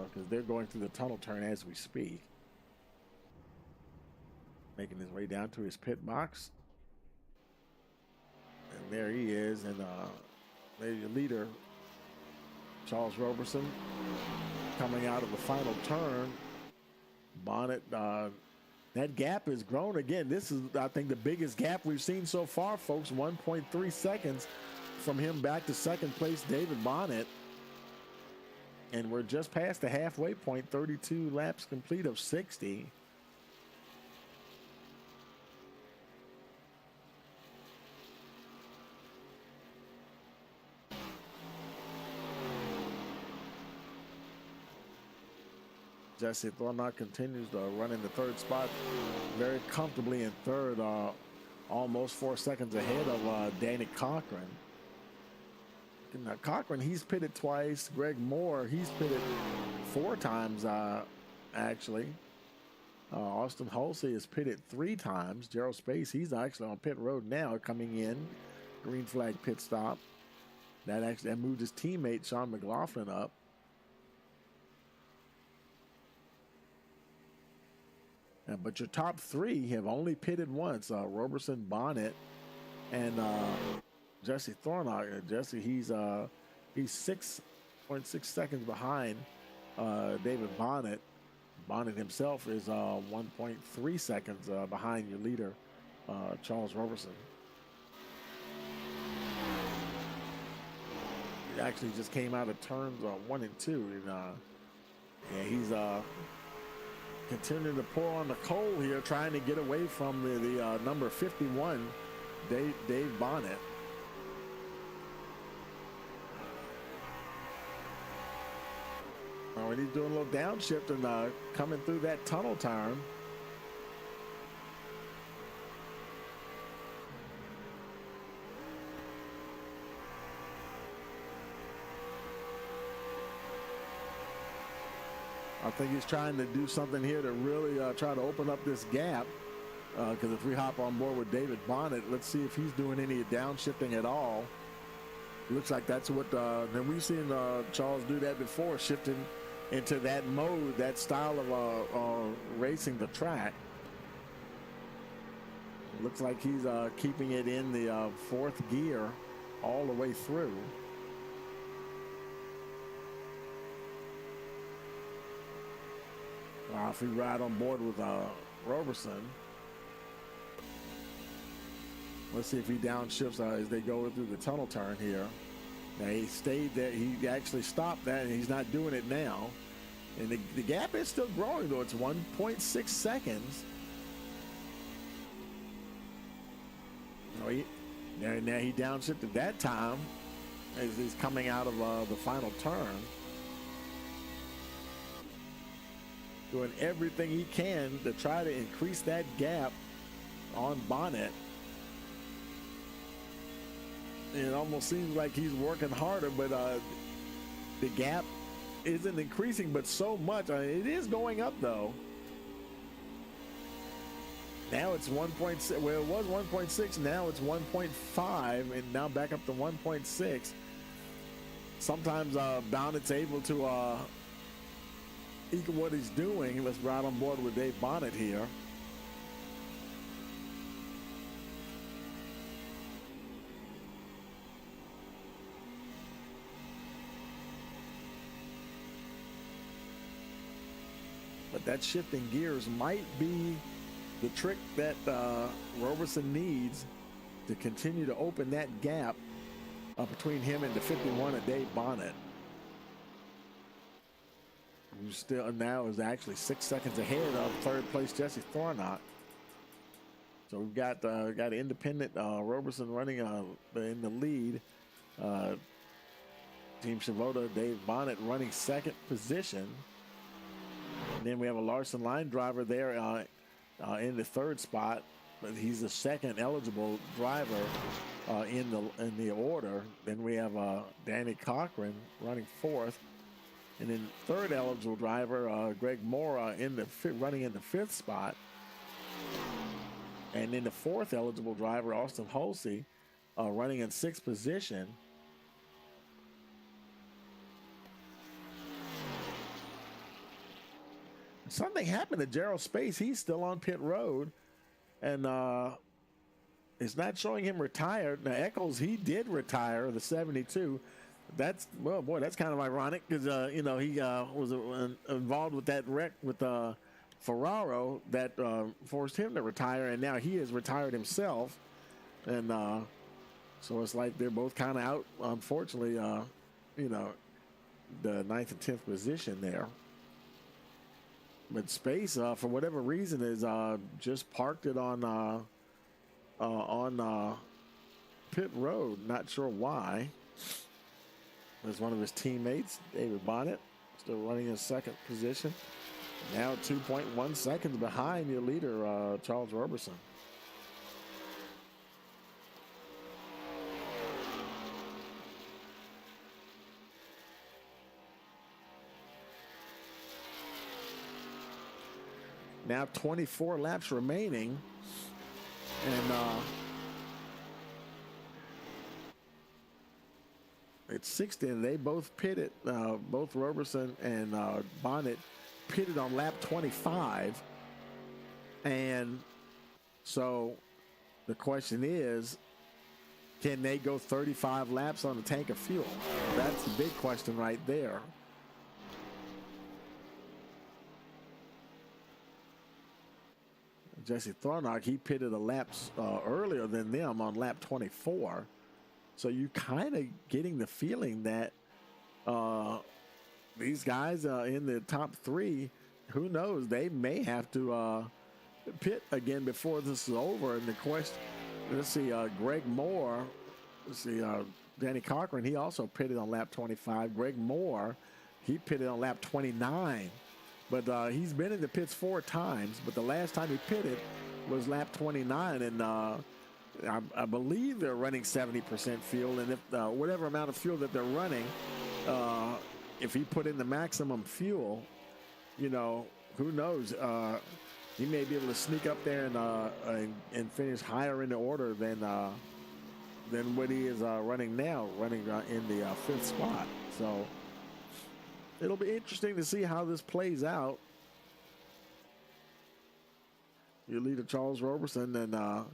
because they're going through the tunnel turn as we speak. Making his way down to his pit box, and there he is. And there's your leader, Charles Roberson, coming out of the final turn. Bonnet, that gap has grown again. This is, I think, the biggest gap we've seen so far, folks. 1.3 seconds from him back to second place, David Bonnet. And we're just past the halfway point, 32 laps complete of 60. Jesse Thornock continues to run in the third spot very comfortably in third, almost 4 seconds ahead of Danny Cochran. Now, Cochran, he's pitted twice. Greg Moore, he's pitted 4 times, actually. Austin Halsey has pitted 3 times. Gerald Space, he's actually on pit road now, coming in. Green flag pit stop. That moved his teammate, Sean McLaughlin, up. But your top 3 have only pitted once. Roberson, Bonnet, and Jesse Thornock. Jesse, he's 6.6 seconds behind David Bonnet. Bonnet himself is 1.3 seconds behind your leader, Charles Roberson. He actually just came out of turns 1 and 2, and he's continuing to pour on the coal here, trying to get away from the number 51, Dave Bonnet. And he's doing a little downshift and coming through that tunnel turn. I think he's trying to do something here to really try to open up this gap. because if we hop on board with David Bonnet, let's see if he's doing any downshifting at all. Looks like that's what, and we've seen Charles do that before, shifting into that mode, that style of racing the track. Looks like he's keeping it in the fourth gear all the way through. If we ride on board with Roberson, let's see if he downshifts as they go through the tunnel turn here. Now he stayed there. He actually stopped that, and he's not doing it now. And the gap is still growing, though. It's 1.6 seconds. Now he downshifted that time as he's coming out of the final turn. Doing everything he can to try to increase that gap on Bonnet. And it almost seems like he's working harder, but the gap isn't increasing, but so much. It is going up, though. Now it's 1.6. Well, it was 1.6. Now it's 1.5, and now back up to 1.6. Sometimes Bonnet's able to equal what he's doing. Let's ride on board with Dave Bonnet here. But that shifting gears might be the trick that Roberson needs to continue to open that gap between him and the 51 of Dave Bonnet, who still now is actually 6 seconds ahead of third place Jesse Thornock. So we've got independent Roberson running in the lead. Team Shavoda, Dave Bonnet running second position. And then we have a Larson line driver there in the third spot, but he's the second eligible driver in the order. Then we have Danny Cochran running fourth, and then third eligible driver Greg Moore running in the fifth spot, and then the fourth eligible driver Austin Hulsey running in sixth position. Something happened to Gerald Space. He's still on pit road, and it's not showing him retired. Now Eccles, he did retire the 72. That's that's kind of ironic because he was involved with that wreck with Ferraro that forced him to retire, and now he has retired himself, and so it's like they're both kind of out. Unfortunately, the ninth and 10th position there. But Space, for whatever reason, is just parked it on pit road. Not sure why. There's one of his teammates, David Bonnet, still running in second position. Now 2.1 seconds behind your leader, Charles Roberson. Now 24 laps remaining, and it's 60, and they both pitted, both Roberson and Bonnet pitted on lap 25, and so the question is, can they go 35 laps on a tank of fuel? That's the big question right there. Jesse Thornock, he pitted a lap earlier than them on lap 24. So you kind of getting the feeling that these guys in the top three, who knows, they may have to pit again before this is over. And the question, let's see, Greg Moore, let's see, Danny Cochran, he also pitted on lap 25. Greg Moore, he pitted on lap 29. But he's been in the pits 4 times, but the last time he pitted was lap 29, and I believe they're running 70% fuel, and if whatever amount of fuel that they're running, if he put in the maximum fuel, who knows? he may be able to sneak up there and finish higher in the order than what he is running now, running in the fifth spot. So it'll be interesting to see how this plays out. Your leader, Charles Roberson, and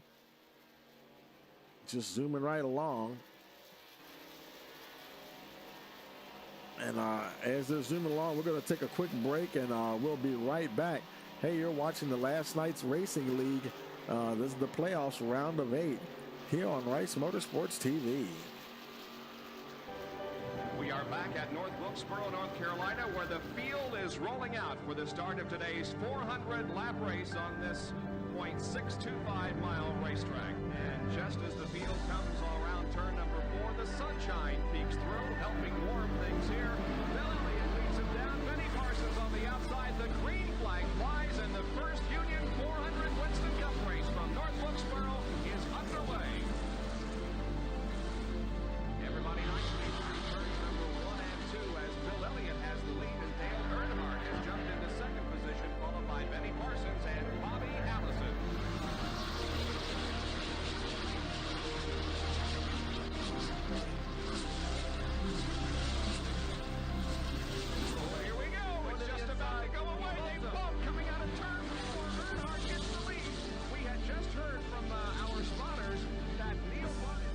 just zooming right along. And as they're zooming along, we're going to take a quick break, and we'll be right back. Hey, you're watching the last night's Racing League. This is the playoffs round of 8 here on Rice Motorsports TV. We are back at North Wilkesboro, North Carolina, where the field is rolling out for the start of today's 400-lap race on this .625-mile racetrack. And just as the field comes around turn number 4, the sunshine peeks through, helping warm things here. Bill Elliott leads him down. Benny Parsons on the outside. The green flag flies, and the first Union 400 Winston Cup race from North Wilkesboro is underway. Everybody nicely through turns number 1 and 2 as Bill Elliott has the lead, and Dale Earnhardt has jumped into second position, followed by Benny Parsons and Bobby Allison. Here we go. It's just about to go away. They both coming out of turn 4. Earnhardt gets the lead. We had just heard from our spotters that Neil Bonnet.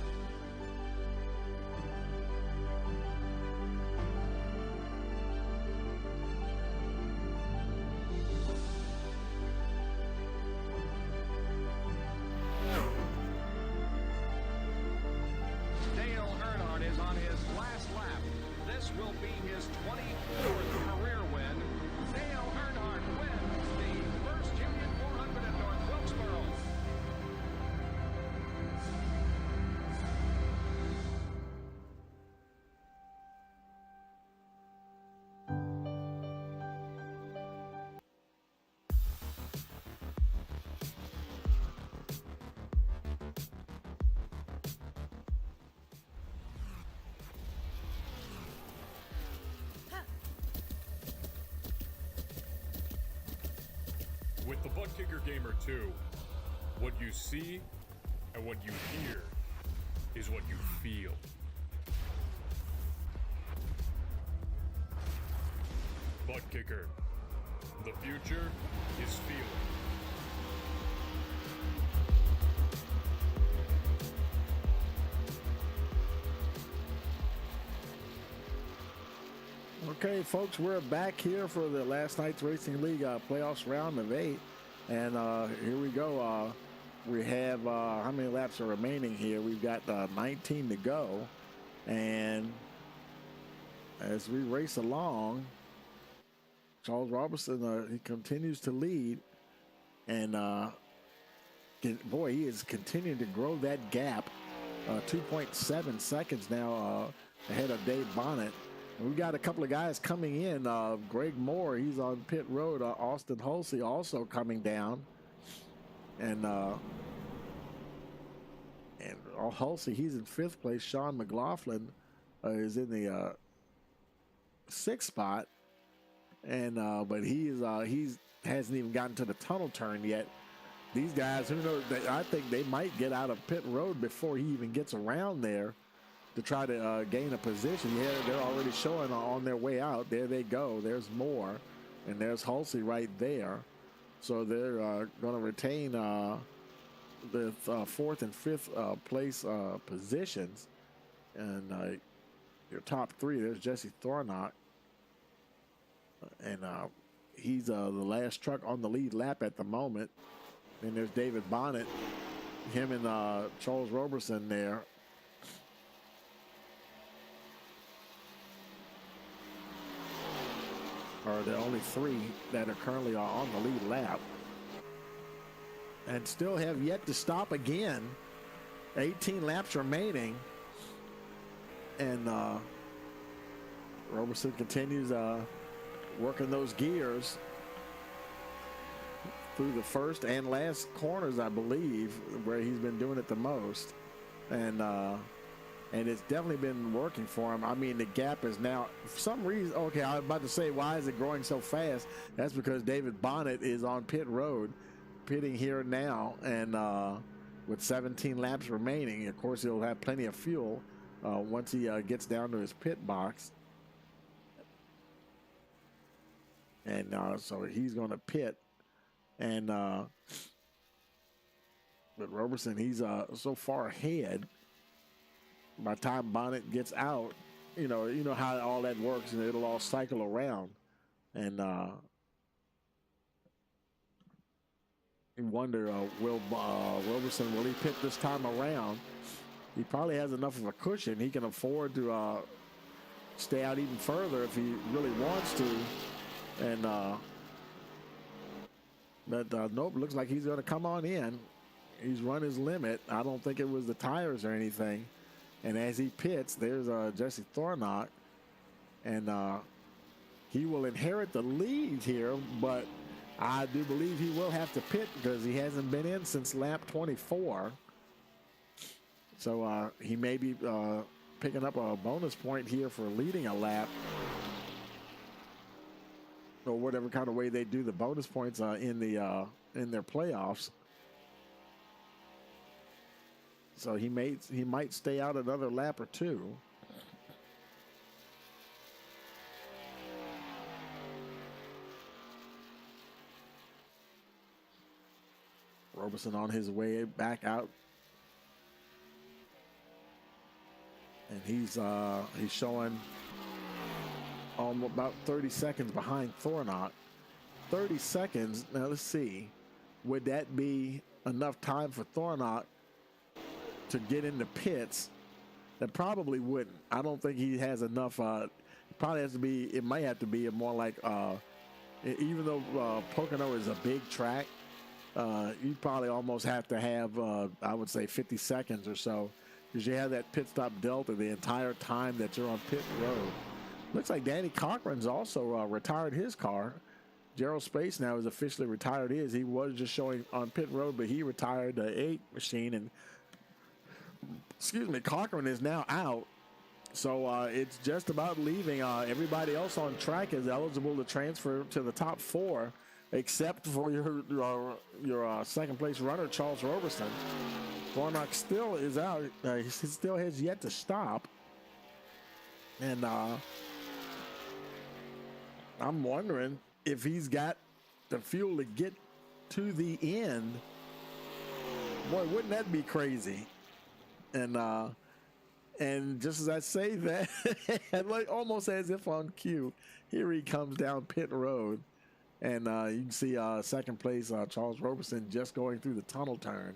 Dale Earnhardt is on his last lap. This will be his 24th career win. Dale Earnhardt wins the first Union 400 at North Wilkesboro. With the Butt Kicker Gamer 2, what you see and what you hear is what you feel. Butt Kicker. The future is feeling. Okay, folks, we're back here for the last night's Racing League playoffs round of 8. And here we go. We have, how many laps are remaining here? We've got 19 to go. And as we race along, Charles Robertson, he continues to lead. And, boy, he is continuing to grow that gap. 2.7 seconds now ahead of Dave Bonnet. We got a couple of guys coming in. Greg Moore, he's on pit road. Austin Hulsey also coming down. And Hulsey, he's in 5th place. Sean McLaughlin is in the 6th spot. And but he hasn't even gotten to the tunnel turn yet. These guys, who knows? I think they might get out of pit road before he even gets around there to try to gain a position. Yeah, they're already showing on their way out. There they go. There's Moore, and there's Hulsey right there. So they're going to retain the 4th and 5th place positions. And your top 3, there's Jesse Thornock. And he's the last truck on the lead lap at the moment. And there's David Bonnet, him and Charles Roberson there. Are the only 3 that are currently on the lead lap. And still have yet to stop again. 18 laps remaining. And Roberson continues working those gears through the first and last corners, I believe, where he's been doing it the most. And and it's definitely been working for him. I mean, the gap is now, for some reason, okay, I was about to say, why is it growing so fast? That's because David Bonnet is on pit road, pitting here now, and with 17 laps remaining, of course, he'll have plenty of fuel once he gets down to his pit box. And so he's going to pit. And but Roberson, he's so far ahead. By the time Bonnet gets out, you know how all that works, and it'll all cycle around. And you wonder, will Roberson, will he pit this time around? He probably has enough of a cushion. He can afford to stay out even further if he really wants to. And but nope, looks like he's going to come on in. He's run his limit. I don't think it was the tires or anything. And as he pits, there's Jesse Thornock, and he will inherit the lead here, but I do believe he will have to pit because he hasn't been in since lap 24. So he may be picking up a bonus point here for leading a lap, or whatever kind of way they do the bonus points in their playoffs. So he might stay out another lap or two. Roberson on his way back out, and he's showing about 30 seconds behind Thornock. 30 seconds. Now let's see, would that be enough time for Thornock to get into pits? That probably wouldn't. I don't think he has enough. It probably has to be. It might have to be a more like. Even though Pocono is a big track, you probably almost have to have. I would say 50 seconds or so, because you have that pit stop delta the entire time that you're on pit road. Looks like Danny Cochran's also retired his car. Gerald Space now is officially retired his. He was just showing on pit road, but he retired the 8 machine, and Cochran is now out. So it's just about leaving. Everybody else on track is eligible to transfer to the top 4, except for your second place runner, Charles Roberson. Thornock still is out. He still has yet to stop. And I'm wondering if he's got the fuel to get to the end. Boy, wouldn't that be crazy? And just as I say that, like almost as if on cue, here he comes down pit road, and you can see second place Charles Roberson just going through the tunnel turn,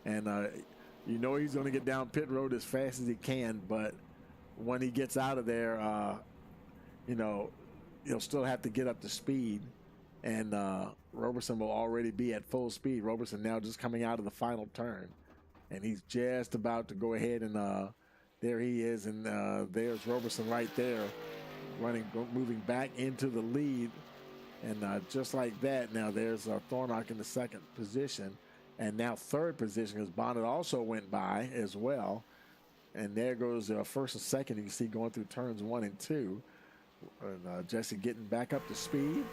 and you know he's going to get down pit road as fast as he can, but when he gets out of there, you know, he'll still have to get up to speed, and Roberson will already be at full speed. Roberson now just coming out of the final turn. And he's just about to go ahead, and there he is, and there's Roberson right there, moving back into the lead, and just like that, now there's Thornock in the second position, and now third position, because Bonnet also went by as well, and there goes first and second. You can see going through turns 1 and 2, and Jesse getting back up to speed.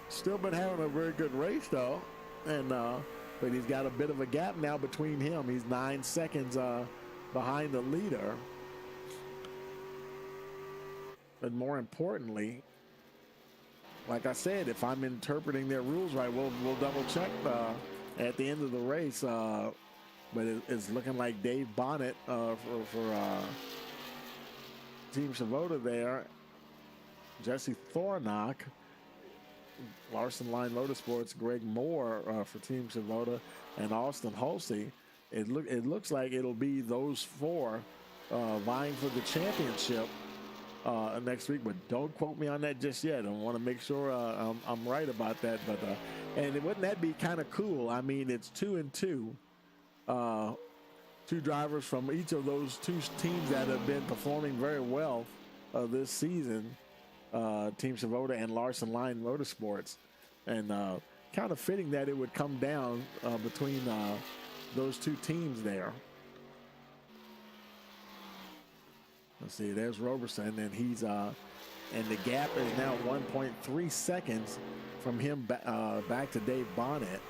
Still been having a very good race though, and. But he's got a bit of a gap now between him. He's 9 seconds behind the leader. But more importantly, like I said, if I'm interpreting their rules right, we'll double check at the end of the race. But it's looking like Dave Bonnet for Team Shavoda there. Jesse Thornock, Larson Line Motorsports, Greg Moore for Team Shavoda, and Austin Hulsey. It looks like it'll be those 4 vying for the championship next week, but don't quote me on that just yet. I want to make sure I'm right about that. But and wouldn't that be kind of cool? I mean, it's 2 and 2. 2 drivers from each of those 2 teams that have been performing very well this season. Team Shavoda and Larson Line Motorsports, and kind of fitting that it would come down between those 2 teams there. Let's see, there's Roberson, and he's and the gap is now 1.3 seconds from him back to Dave Bonnet.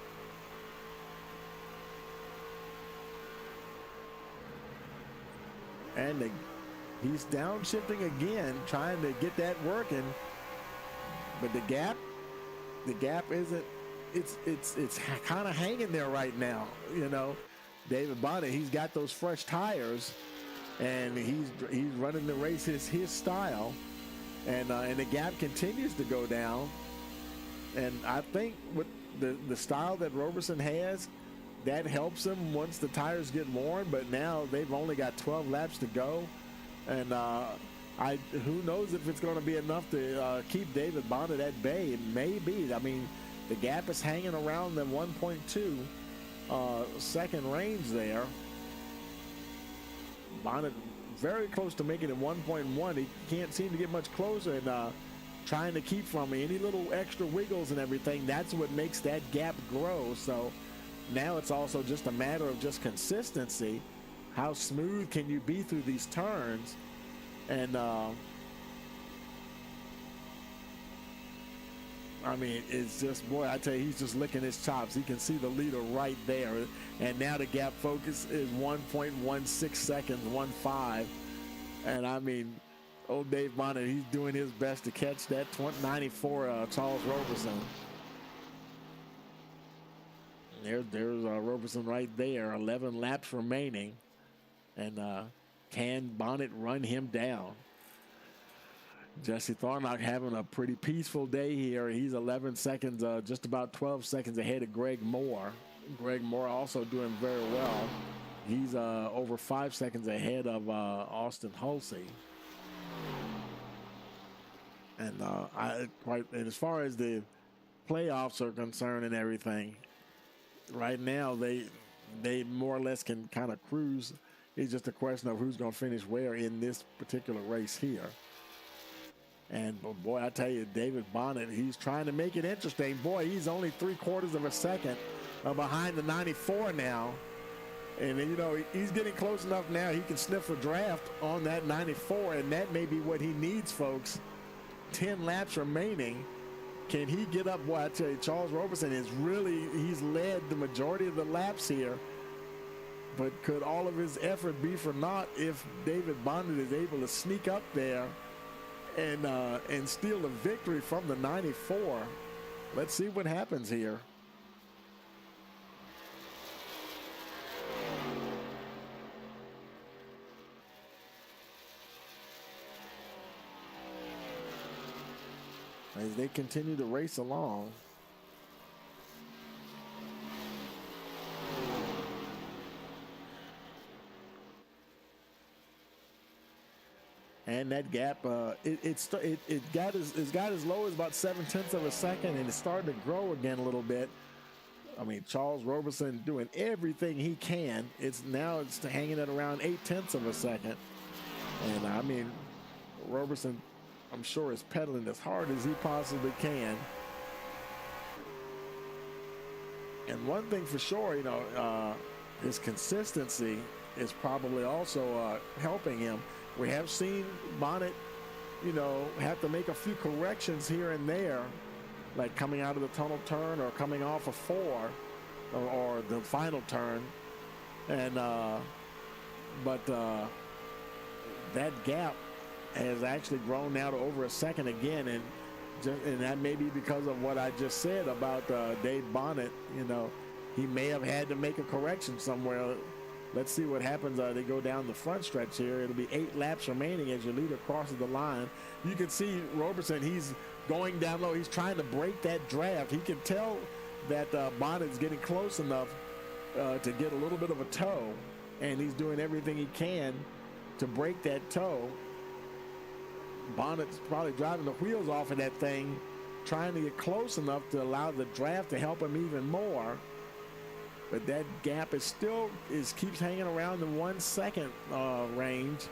And he's downshifting again, trying to get that working. But the gap isn't. It's kind of hanging there right now. You know, David Bonnet, he's got those fresh tires, and he's running the race his style, and the gap continues to go down. And I think with the style that Roberson has, that helps him once the tires get worn. But now they've only got 12 laps to go, and who knows if it's going to be enough to keep David Bonnet at bay. It may be. I mean, the gap is hanging around the 1.2 second range there. Bonnet very close to making it 1.1. He can't seem to get much closer, and trying to keep from any little extra wiggles and everything. That's what makes that gap grow. So now it's also just a matter of just consistency. How smooth can you be through these turns? And I mean, it's just, boy, I tell you, he's just licking his chops. He can see the leader right there. And now the gap focus is 1.16 seconds, 1.5. And I mean, old Dave Bonnet, he's doing his best to catch that 94 Charles Roberson. There's Roberson right there, 11 laps remaining. And can Bonnet run him down? Jesse Thornock having a pretty peaceful day here. He's 11 seconds, just about 12 seconds ahead of Greg Moore. Greg Moore also doing very well. He's over 5 seconds ahead of Austin Hulsey. And and as far as the playoffs are concerned and everything, right now they more or less can kind of cruise. It's just a question of who's going to finish where in this particular race here. And boy, I tell you, David Bonnet, he's trying to make it interesting. Boy, he's only 3/4 of a second behind the 94 now. And, you know, he's getting close enough now. He can sniff a draft on that 94, and that may be what he needs, folks. 10 laps remaining. Can he get up? Boy, I tell you, Charles Roberson he's led the majority of the laps here. But could all of his effort be for naught if David Bonnet is able to sneak up there and steal a victory from the 94? Let's see what happens here. As they continue to race along. And that gap, it got as low as about 7/10 of a second, and it's starting to grow again a little bit. I mean, Charles Roberson doing everything he can. It's hanging at around 0.8 of a second. And I mean, Roberson, I'm sure, is pedaling as hard as he possibly can. And one thing for sure, you know, his consistency is probably also helping him. We have seen Bonnet, you know, have to make a few corrections here and there, like coming out of the tunnel turn or coming off a 4 or the final turn. And but that gap has actually grown now to over a second again, and that may be because of what I just said about Dave Bonnet. You know, he may have had to make a correction somewhere. Let's see what happens. They go down the front stretch here. It'll be 8 laps remaining as your leader crosses the line. You can see Roberson, he's going down low. He's trying to break that draft. He can tell that Bonnet's getting close enough to get a little bit of a toe, and he's doing everything he can to break that toe. Bonnet's probably driving the wheels off of that thing, trying to get close enough to allow the draft to help him even more. But that gap keeps hanging around the 1 second range.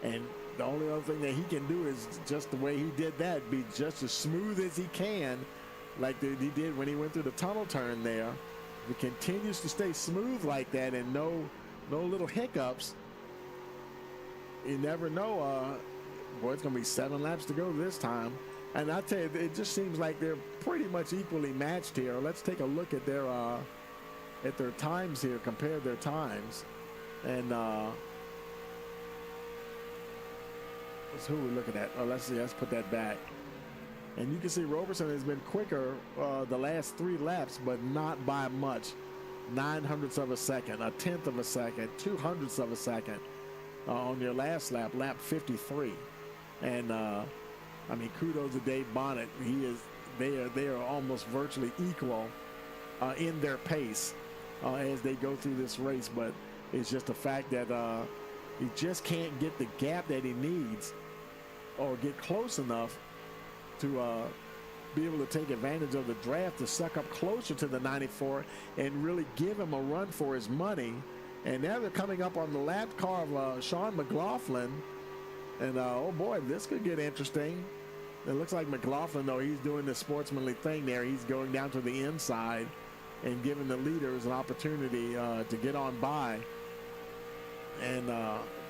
And the only other thing that he can do is just the way he did that, be just as smooth as he can, like he did when he went through the tunnel turn there. if it continues to stay smooth like that and no little hiccups, you never know. Boy, it's gonna be 7 laps to go this time. And I tell you, it just seems like they're pretty much equally matched here. Let's take a look at their times here, compare their times, and that's who we're looking at. Oh, let's see. Let's put that back. And you can see Roberson has been quicker the last 3 laps, but not by much. 900ths of a second, 1/10 of a second, 200ths of a second on your last lap, lap 53. And I mean, kudos to Dave Bonnet. They are almost virtually equal in their pace as they go through this race. But it's just the fact that he just can't get the gap that he needs or get close enough to be able to take advantage of the draft to suck up closer to the 94 and really give him a run for his money. And now they're coming up on the lap car of Sean McLaughlin. And oh boy, this could get interesting. It looks like McLaughlin, though, he's doing the sportsmanly thing there. He's going down to the inside and giving the leaders an opportunity to get on by and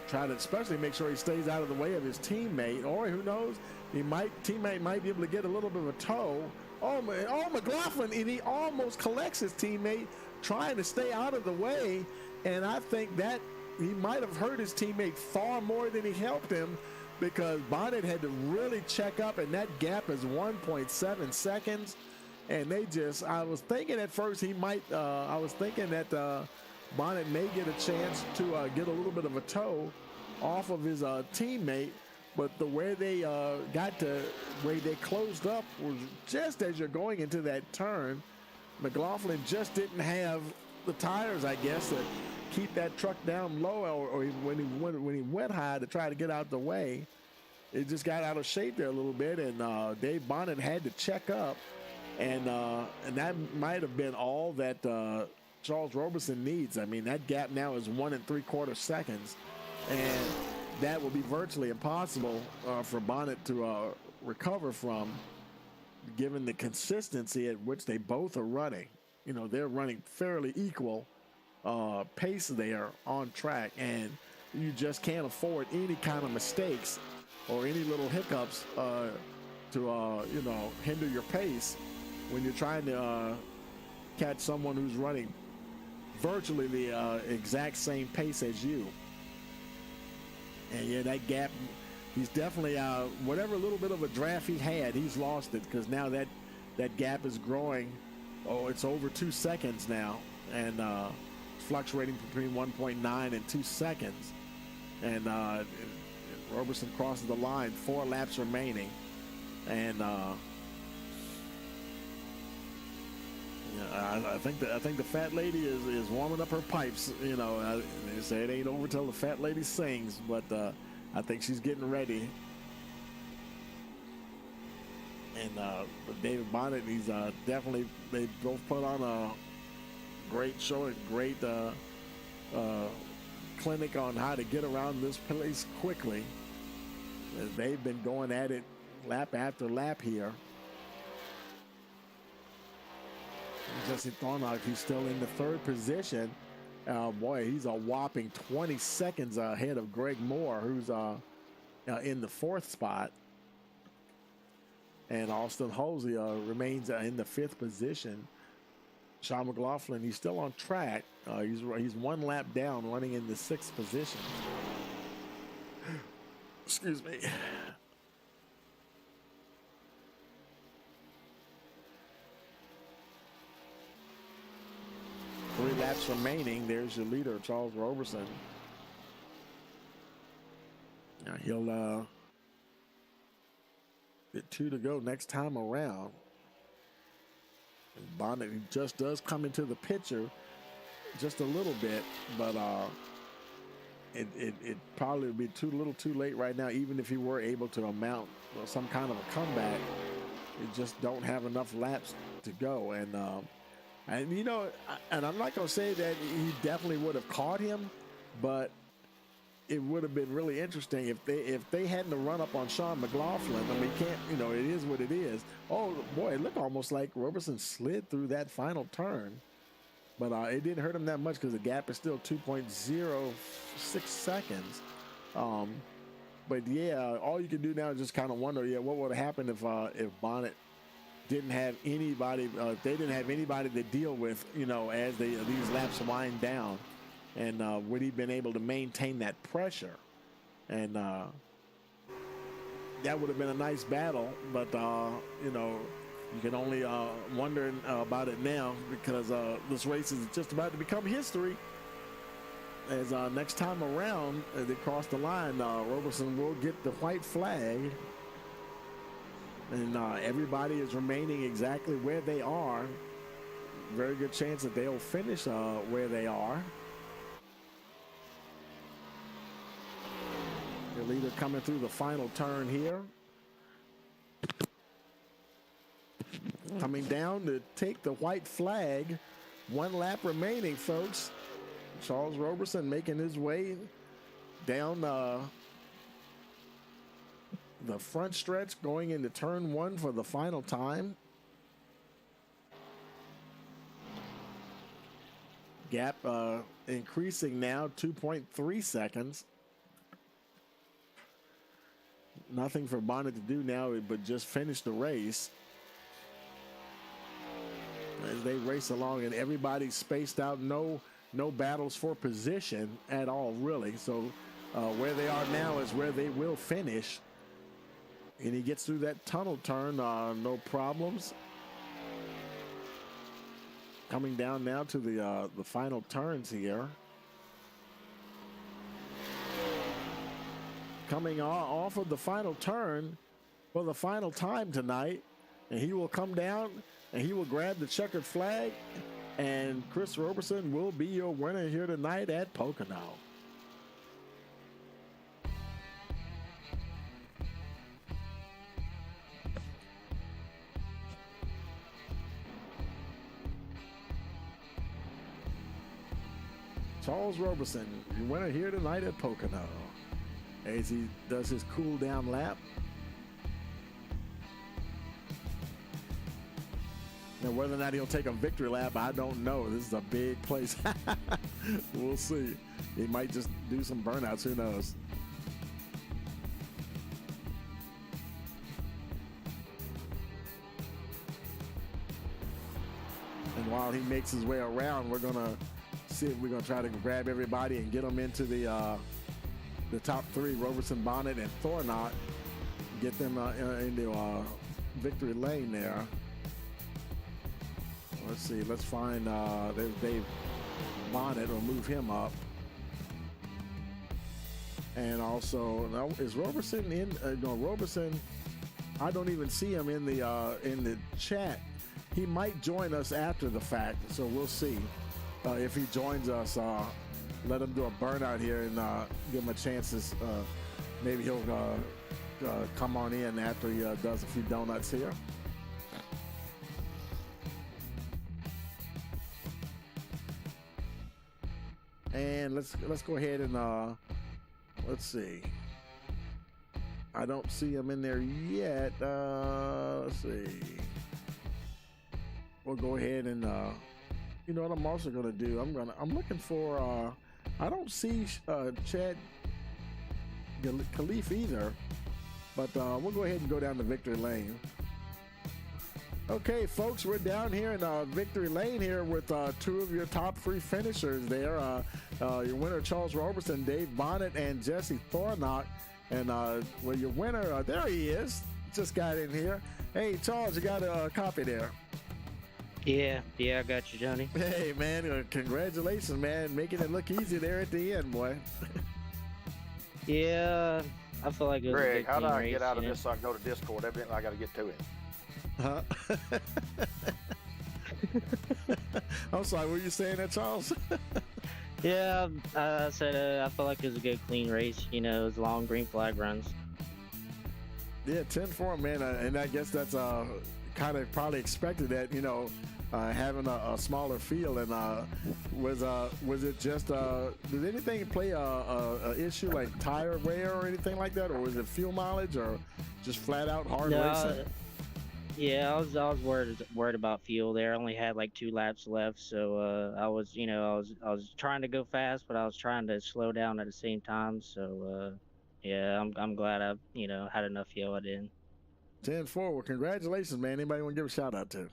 try to especially make sure he stays out of the way of his teammate. Or who knows, teammate might be able to get a little bit of a tow. Oh, McLaughlin, and he almost collects his teammate trying to stay out of the way. And I think that he might have hurt his teammate far more than he helped him, because Bonnet had to really check up, and that gap is 1.7 seconds. And I was thinking at first I was thinking that Bonnet may get a chance to get a little bit of a tow off of his teammate, but the way they they closed up was just as you're going into that turn. McLaughlin just didn't have the tires, I guess, to keep that truck down low, or when he went high to try to get out the way, it just got out of shape there a little bit, and Dave Bonnet had to check up, and that might have been all that Charles Roberson needs. I mean, that gap now is 1 3/4 seconds, and that will be virtually impossible for Bonnet to recover from, given the consistency at which they both are running. You know, they're running fairly equal pace there on track, and you just can't afford any kind of mistakes or any little hiccups to hinder your pace when you're trying to catch someone who's running virtually the exact same pace as you. And yeah, that gap, he's definitely whatever little bit of a draft he had, he's lost it, because now that gap is growing. Oh, it's over 2 seconds now, and fluctuating between 1.9 and 2 seconds. And Roberson crosses the line, 4 laps remaining, and I think the fat lady is warming up her pipes. You know, they say it ain't over till the fat lady sings, but I think she's getting ready. And David Bonnet, he's definitely, they both put on a great show, a great clinic on how to get around this place quickly. They've been going at it lap after lap here. Jesse Thornock, he's still in the 3rd position. Boy, he's a whopping 20 seconds ahead of Greg Moore, who's in the 4th spot. And Austin Halsey remains in the 5th position. Sean McLaughlin, he's still on track. He's 1 lap down, running in the 6th position. Excuse me. Three laps remaining. There's your leader, Charles Roberson. Now he'll get 2 to go next time around. And Bonnet just does come into the picture just a little bit, but it probably would be a little too late right now, even if he were able to mount some kind of a comeback. You just don't have enough laps to go, and you know, and I'm not going to say that he definitely would have caught him, but it would have been really interesting if they hadn't run up on Sean McLaughlin. I mean, can't, you know, it is what it is. Oh boy, it looked almost like Roberson slid through that final turn. but it didn't hurt him that much because the gap is still 2.06 seconds. But yeah, all you can do now is just kind of wonder, what would have happened if Bonnet didn't have anybody, they didn't have anybody to deal with, as these laps wind down, and would he been able to maintain that pressure? And that would have been a nice battle, but you can only wonder about it now because this race is just about to become history. As next time around, they cross the line, Roberson will get the white flag, and everybody is remaining exactly where they are. Very good chance that they'll finish where they are. The leader coming through the final turn here. Coming down to take the white flag. 1 lap remaining, folks. Charles Roberson making his way down the front stretch, going into turn 1 for the final time. Gap increasing now, 2.3 seconds. Nothing for Bonnet to do now but just finish the race. As they race along, and everybody's spaced out, no battles for position at all, really. So where they are now is where they will finish. And he gets through that tunnel turn, no problems. Coming down now to the final turns here. Coming off of the final turn for the final time tonight, and he will come down and he will grab the checkered flag, and Chris Roberson will be your winner here tonight at Pocono. Charles Roberson, your winner here tonight at Pocono, as he does his cool down lap. Now, whether or not he'll take a victory lap, I don't know. This is a big place. We'll see. He might just do some burnouts. Who knows? And while he makes his way around, we're going to see if we're going to try to grab everybody and get them into the top 3, Roberson, Bonnet, and Thornott. Get them into victory lane there. Let's see. Let's find there's Dave Bonnet. We'll move him up. And also, now, is Roberson in? No, Roberson. I don't even see him in the chat. He might join us after the fact, so we'll see if he joins us. Let him do a burnout here and give him a chance. Maybe he'll come on in after he does a few donuts here. And let's go ahead and let's see. I don't see him in there yet. Let's see. We'll go ahead and you know what I'm also gonna do? I'm looking for I don't see Chad Khalif either, but we'll go ahead and go down to victory lane. Okay, folks, we're down here in victory lane here with 2 of your top 3 finishers there. Your winner, Charles Roberson, Dave Bonnet, and Jesse Thornott. And well, your winner, there he is. Just got in here. Hey, Charles, you got a copy there? Yeah, I got you, Johnny. Hey, man, congratulations, man. Making it look easy there at the end, boy. Yeah, I feel like it was Greg, a good how do I race, get out of this so I can go to Discord? Evidently, I got to get to it. Huh? I'm sorry, what were you saying there, Charles? Yeah, I said I felt like it was a good, clean race. You know, it was long green flag runs. Yeah, 10-4, man, and I guess that's kind of probably expected that, you know, having a smaller field. And was it just did anything play a issue like tire wear or anything like that, or was it fuel mileage or just flat out hard racing? I was worried about fuel there. I only had like 2 laps left, so I was trying to go fast, but I was trying to slow down at the same time. So yeah, I'm glad I had enough fuel at the end. 10-4. Well, congratulations, man. Anybody want to give a shout out to?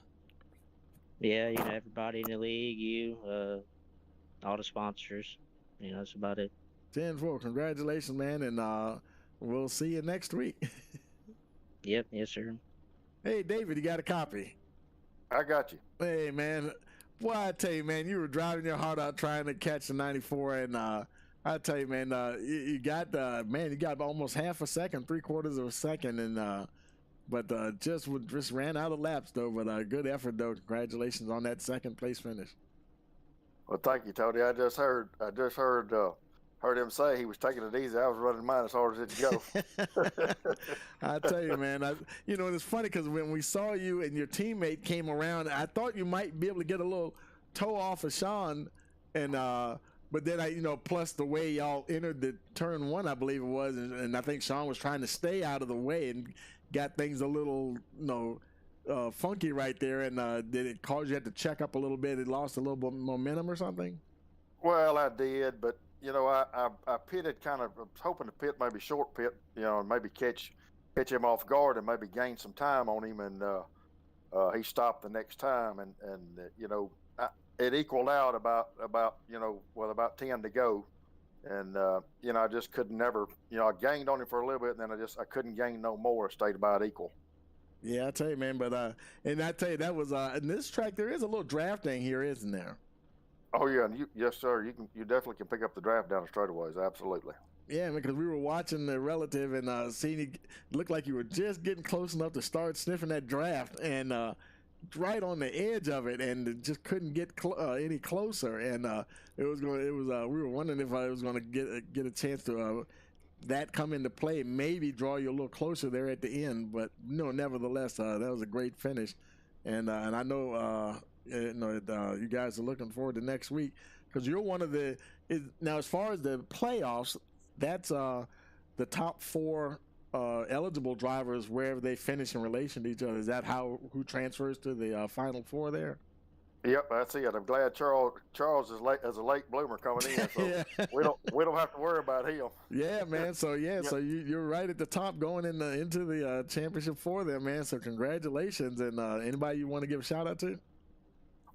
Yeah, everybody in the league, all the sponsors. That's about it. 10-4. Congratulations, man, and we'll see you next week. Yep, yes sir. Hey, David, you got a copy? I got you. Hey, man. Boy, I tell you, man, you were driving your heart out trying to catch the 94, and I tell you, man, you got you got almost half a second, 3/4 of a second, and but just ran out of laps though. But good effort though. Congratulations on that second place finish. Well, thank you, Tony. I just heard him say he was taking it easy. I was running mine as hard as it could go. I tell you, man, it's funny because when we saw you and your teammate came around, I thought you might be able to get a little toe off of Sean, and but then plus the way y'all entered the turn one, I believe it was, and I think Sean was trying to stay out of the way and got things a little funky right there, and did it cause you to check up a little bit? It lost a little bit of momentum or something? Well, I did, but I pitted I was hoping to pit maybe short pit, and maybe catch him off guard and maybe gain some time on him, and he stopped the next time, and it equaled out about 10 to go, and I just could never, I gained on him for a little bit, and then I couldn't gain no more. It stayed about equal. Yeah, I tell you, man, but and I tell you that was in this track there is a little drafting here, isn't there? Oh yeah, and yes sir, you definitely can pick up the draft down the straightaways, absolutely. Yeah, because we were watching the relative and seeing you looked like you were just getting close enough to start sniffing that draft, and right on the edge of it, and just couldn't get any closer. And we were wondering if I was going to get a chance to that come into play, maybe draw you a little closer there at the end. But nevertheless, that was a great finish, and I know. You guys are looking forward to next week because you're one of now as far as the playoffs, that's the top 4 eligible drivers wherever they finish in relation to each other. Is that who transfers to the final 4 there? Yep, that's it. I'm glad Charles is as a late bloomer coming in, so yeah. we don't have to worry about him. Yeah, man. So so you're right at the top going into the championship 4 there, man. So congratulations, and anybody you want to give a shout out to?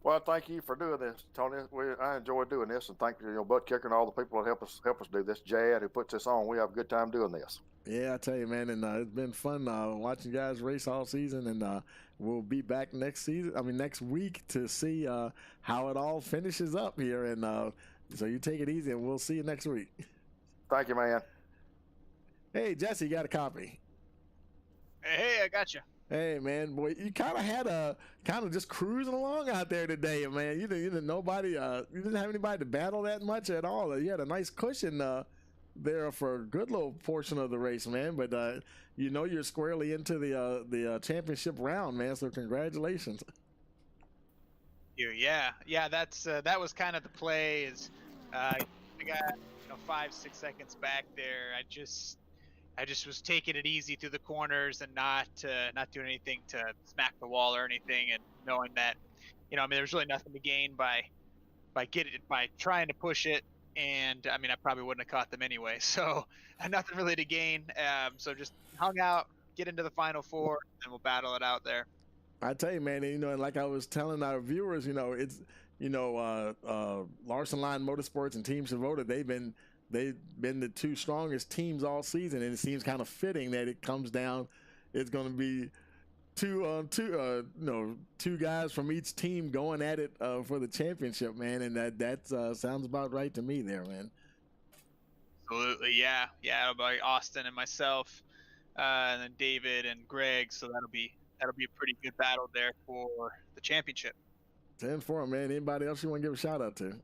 Well, thank you for doing this, Tony. I enjoy doing this, and thank you, Butt Kicker and all the people that help us do this. Jad, who puts this on, we have a good time doing this. Yeah, I tell you, man, and it's been fun watching you guys race all season, and we'll be back next week to see how it all finishes up here, and so you take it easy, and we'll see you next week. Thank you, man. Hey, Jesse, you got a copy? Hey, I got you. Hey, man, boy, you kind of just cruising along out there today, man. You didn't have anybody to battle that much at all. You had a nice cushion there for a good little portion of the race, man. But you're squarely into the championship round, man. So congratulations. Yeah. That was kind of the play. I got 5-6 seconds back there. I just was taking it easy through the corners and not doing anything to smack the wall or anything, and knowing that, there was really nothing to gain by trying to push it, and I probably wouldn't have caught them anyway, so nothing really to gain. So just hung out, get into the final 4, and we'll battle it out there. I tell you, man, and like I was telling our viewers, it's Larson Line Motorsports and Team Savota, they've been the 2 strongest teams all season, and it seems kind of fitting that it comes down. It's going to be two guys from each team going at it for the championship, man, and that sounds about right to me there, man. Absolutely, yeah. It'll be Austin and myself, and then David and Greg. So that'll be a pretty good battle there for the championship. 10-4, man. Anybody else you want to give a shout out to?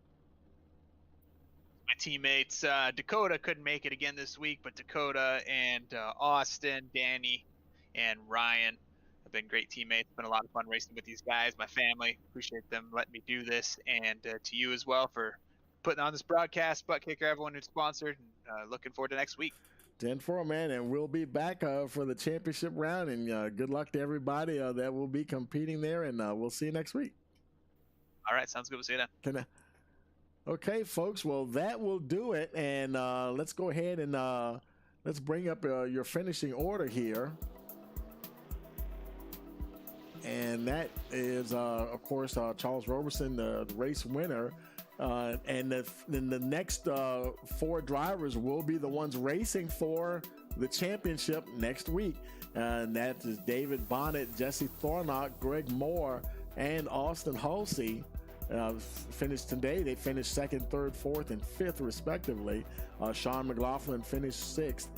My teammates, Dakota couldn't make it again this week, but Dakota and Austin, Danny, and Ryan have been great teammates. It's been a lot of fun racing with these guys. My family, appreciate them letting me do this, and to you as well for putting on this broadcast. Butt Kicker, everyone who's sponsored, and looking forward to next week. 10-4, man, and we'll be back for the championship round. And good luck to everybody that will be competing there. And we'll see you next week. All right, sounds good. We'll see you then. Okay, folks. Well, that will do it. And let's go ahead and let's bring up your finishing order here. And that is, of course, Charles Roberson, the race winner. And then the next 4 drivers will be the ones racing for the championship next week. And that is David Bonnet, Jesse Thornock, Greg Moore, and Austin Halsey. Finished today. They finished 2nd, 3rd, 4th, and 5th, respectively. Sean McLaughlin finished 6th.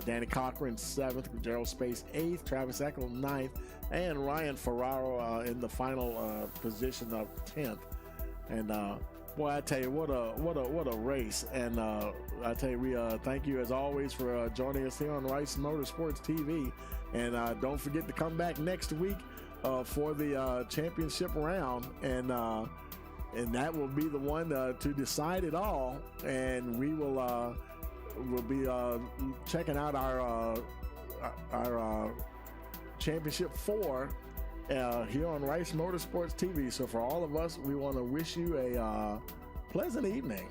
Danny Cochran 7th, Gerald Space 8th, Travis Eckel 9th, and Ryan Ferraro in the final position of 10th. And boy, I tell you, what a race! And I tell you, we thank you as always for joining us here on Rice Motorsports TV. And don't forget to come back next week for the championship round, and that will be the one to decide it all. And we will. We'll be checking out our Championship 4 here on Rice Motorsports TV. So for all of us, we want to wish you a pleasant evening.